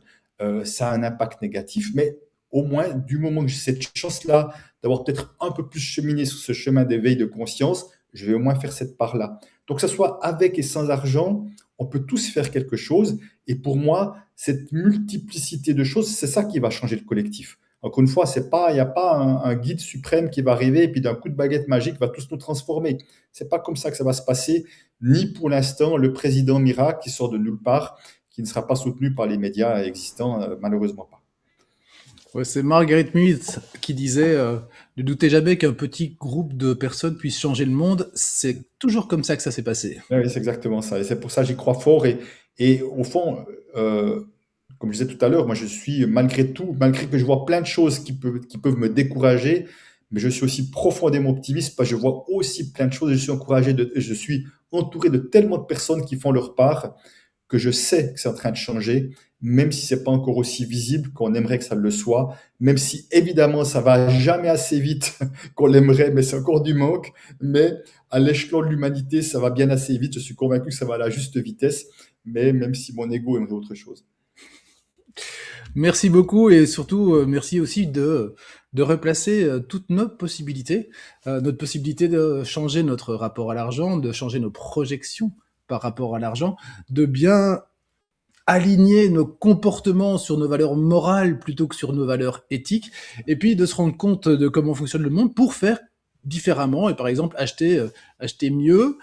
ça a un impact négatif. Mais au moins, du moment que j'ai cette chance-là d'avoir peut-être un peu plus cheminé sur ce chemin d'éveil de conscience, je vais au moins faire cette part-là. Donc, que ce soit avec et sans argent, on peut tous faire quelque chose. Et pour moi, cette multiplicité de choses, c'est ça qui va changer le collectif. Encore une fois, il n'y a pas un guide suprême qui va arriver et puis d'un coup de baguette magique va tous nous transformer. C'est pas comme ça que ça va se passer, ni pour l'instant le président miracle qui sort de nulle part, qui ne sera pas soutenu par les médias existants, malheureusement pas. Ouais, c'est Margaret Mead qui disait ne doutez jamais qu'un petit groupe de personnes puisse changer le monde. C'est toujours comme ça que ça s'est passé. Oui, c'est exactement ça. Et c'est pour ça que j'y crois fort. Et au fond, comme je disais tout à l'heure, moi je suis malgré tout, malgré que je vois plein de choses qui peuvent me décourager, mais je suis aussi profondément optimiste parce que je vois aussi plein de choses et je suis encouragé, je suis entouré de tellement de personnes qui font leur part que je sais que c'est en train de changer, même si c'est pas encore aussi visible qu'on aimerait que ça le soit, même si évidemment ça va jamais assez vite qu'on l'aimerait, mais c'est encore du manque, mais à l'échelon de l'humanité, ça va bien assez vite, je suis convaincu que ça va à la juste vitesse, mais même si mon ego aimerait autre chose. Merci beaucoup et surtout merci aussi de replacer toutes nos possibilités, notre possibilité de changer notre rapport à l'argent, de changer nos projections par rapport à l'argent, de bien aligner nos comportements sur nos valeurs morales plutôt que sur nos valeurs éthiques, et puis de se rendre compte de comment fonctionne le monde pour faire différemment et par exemple acheter mieux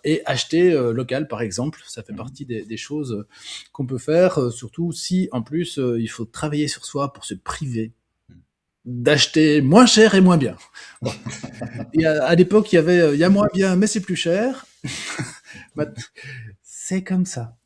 et acheter local par exemple. Ça fait partie des choses qu'on peut faire, surtout si en plus il faut travailler sur soi pour se priver d'acheter moins cher et moins bien. Bon. Et à l'époque, il y a moins bien, mais c'est plus cher. C'est comme ça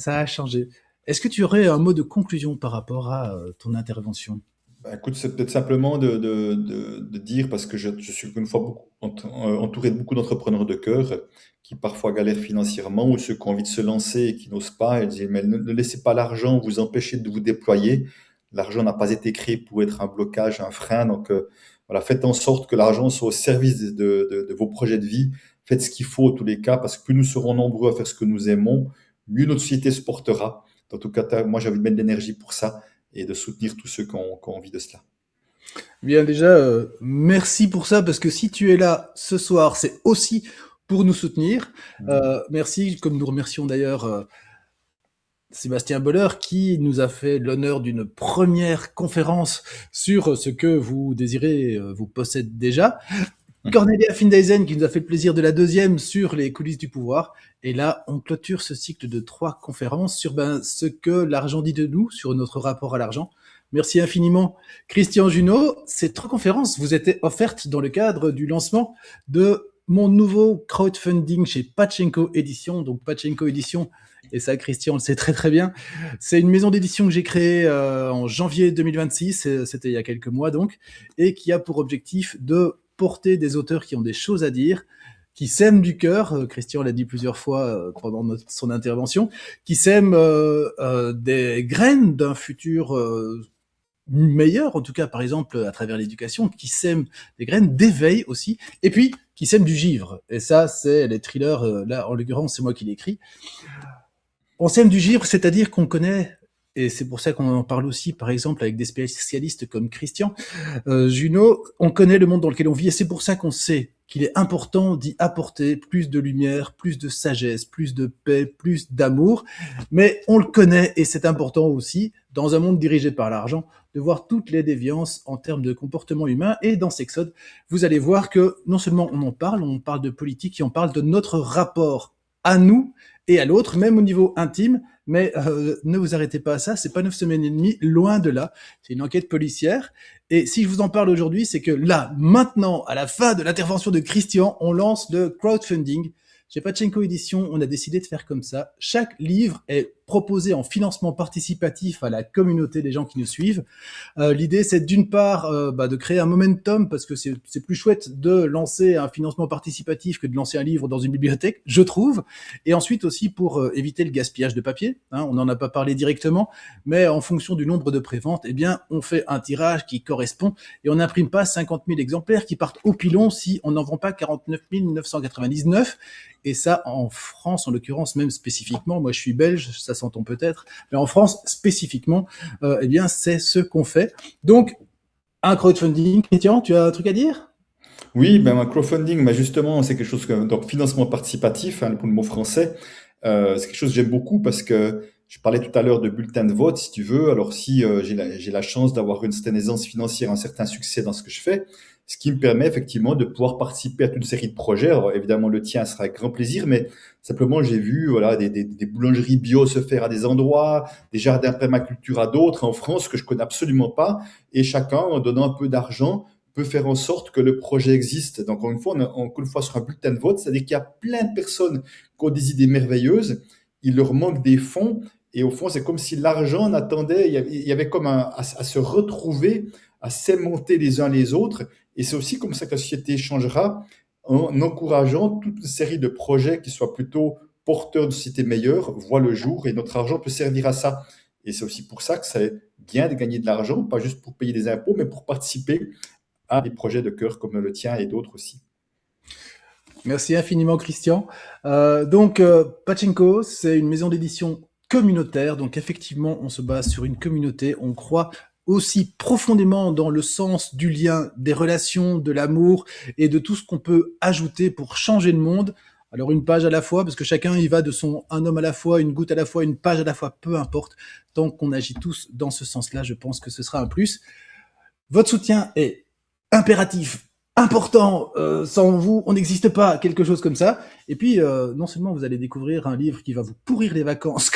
a changé. Est-ce que tu aurais un mot de conclusion par rapport à ton intervention? Bah, écoute, c'est peut-être simplement de dire, parce que je suis une fois entouré de beaucoup d'entrepreneurs de cœur qui parfois galèrent financièrement ou ceux qui ont envie de se lancer et qui n'osent pas. Et je dis, mais ne laissez pas l'argent vous empêcher de vous déployer. L'argent n'a pas été créé pour être un blocage, un frein. Donc voilà, faites en sorte que l'argent soit au service de vos projets de vie. Faites ce qu'il faut en tous les cas, parce que plus nous serons nombreux à faire ce que nous aimons, mieux notre société se portera. En tout cas, moi j'ai envie de mettre de l'énergie pour ça et de soutenir tous ceux qui ont envie de cela. Bien déjà, merci pour ça, parce que si tu es là ce soir, c'est aussi pour nous soutenir. Merci, comme nous remercions d'ailleurs Sébastien Boller, qui nous a fait l'honneur d'une première conférence sur ce que vous désirez vous possède déjà. Cornelia Findeisen qui nous a fait le plaisir de la deuxième sur les coulisses du pouvoir. Et là, on clôture ce cycle de 3 conférences sur ce que l'argent dit de nous, sur notre rapport à l'argent. Merci infiniment, Christian Junot. Ces 3 conférences vous étaient offertes dans le cadre du lancement de mon nouveau crowdfunding chez Pachenko Édition. Donc Pachenko Édition, et ça Christian le sait très très bien, c'est une maison d'édition que j'ai créée en janvier 2026, c'était il y a quelques mois donc, et qui a pour objectif de porter des auteurs qui ont des choses à dire, qui sèment du cœur, Christian l'a dit plusieurs fois pendant son intervention, qui sèment des graines d'un futur meilleur, en tout cas par exemple à travers l'éducation, qui sèment des graines d'éveil aussi, et puis qui sèment du givre. Et ça, c'est les thrillers, là en l'occurrence c'est moi qui l'écris. On sème du givre, c'est-à-dire qu'on connaît, et c'est pour ça qu'on en parle aussi, par exemple, avec des spécialistes comme Christian Junot, on connaît le monde dans lequel on vit, et c'est pour ça qu'on sait qu'il est important d'y apporter plus de lumière, plus de sagesse, plus de paix, plus d'amour, mais on le connaît, et c'est important aussi, dans un monde dirigé par l'argent, de voir toutes les déviances en termes de comportement humain, et dans Sexode, vous allez voir que non seulement on parle de politique, et on parle de notre rapport à nous, et à l'autre, même au niveau intime, mais ne vous arrêtez pas à ça, c'est pas 9 semaines et demie, loin de là, c'est une enquête policière, et si je vous en parle aujourd'hui, c'est que là, maintenant, à la fin de l'intervention de Christian, on lance le crowdfunding. Chez Pachenko Édition, on a décidé de faire comme ça. Chaque livre est proposé en financement participatif à la communauté des gens qui nous suivent. L'idée, c'est d'une part de créer un momentum, parce que c'est plus chouette de lancer un financement participatif que de lancer un livre dans une bibliothèque, je trouve. Et ensuite aussi pour éviter le gaspillage de papier. On n'en a pas parlé directement, mais en fonction du nombre de préventes, eh bien, on fait un tirage qui correspond et on n'imprime pas 50 000 exemplaires qui partent au pilon si on n'en vend pas 49 999. Et ça, en France, en l'occurrence, même spécifiquement, moi je suis belge, ça s'entend peut-être, mais en France, spécifiquement, eh bien, c'est ce qu'on fait. Donc, un crowdfunding. Christian, tu as un truc à dire ? Oui, ben, un crowdfunding, ben, justement, c'est quelque chose que, donc financement participatif, hein, pour le mot français, c'est quelque chose que j'aime beaucoup parce que je parlais tout à l'heure de bulletin de vote, si tu veux. Alors, si j'ai la chance d'avoir une certaine aisance financière, un certain succès dans ce que je fais, ce qui me permet effectivement de pouvoir participer à toute une série de projets. Alors, évidemment, le tien sera avec grand plaisir, mais simplement, j'ai vu voilà, des boulangeries bio se faire à des endroits, des jardins permaculture à d'autres en France que je connais absolument pas, et chacun, en donnant un peu d'argent, peut faire en sorte que le projet existe. Donc, encore une fois, encore une fois sur un bulletin de vote, c'est-à-dire qu'il y a plein de personnes qui ont des idées merveilleuses, il leur manque des fonds, et au fond, c'est comme si l'argent n'attendait, il y avait comme à se retrouver, à s'aimanter les uns les autres, et c'est aussi comme ça que la société changera, en encourageant toute une série de projets qui soient plutôt porteurs de sociétés meilleures, voient le jour, et notre argent peut servir à ça. Et c'est aussi pour ça que c'est bien de gagner de l'argent, pas juste pour payer des impôts, mais pour participer à des projets de cœur comme le tien et d'autres aussi. Merci infiniment, Christian. Pachinko, c'est une maison d'édition communautaire. Donc, effectivement, on se base sur une communauté. On croit aussi profondément dans le sens du lien, des relations, de l'amour et de tout ce qu'on peut ajouter pour changer le monde. Alors, une page à la fois, parce que chacun y va de son un homme à la fois, une goutte à la fois, une page à la fois, peu importe. Tant qu'on agit tous dans ce sens-là, je pense que ce sera un plus. Votre soutien est impératif, important. Sans vous, on n'existe pas. Quelque chose comme ça. Et puis, non seulement vous allez découvrir un livre qui va vous pourrir les vacances,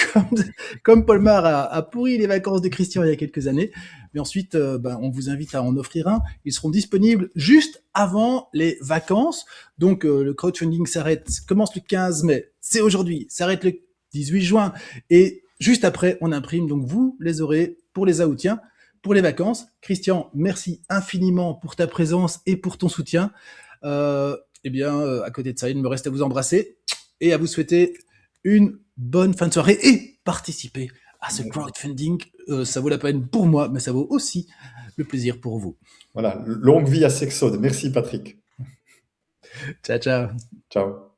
comme Paul Mart a pourri les vacances de Christian il y a quelques années, mais ensuite, on vous invite à en offrir un. Ils seront disponibles juste avant les vacances. Donc, le crowdfunding commence le 15 mai. C'est aujourd'hui. S'arrête le 18 juin. Et juste après, on imprime. Donc, vous les aurez pour les Aoutiens. Pour les vacances. Christian, merci infiniment pour ta présence et pour ton soutien. À côté de ça, il me reste à vous embrasser et à vous souhaiter une bonne fin de soirée et participer à ce crowdfunding. Ça vaut la peine pour moi, mais ça vaut aussi le plaisir pour vous. Voilà, longue vie à Sexode. Merci Patrick. Ciao, ciao. Ciao.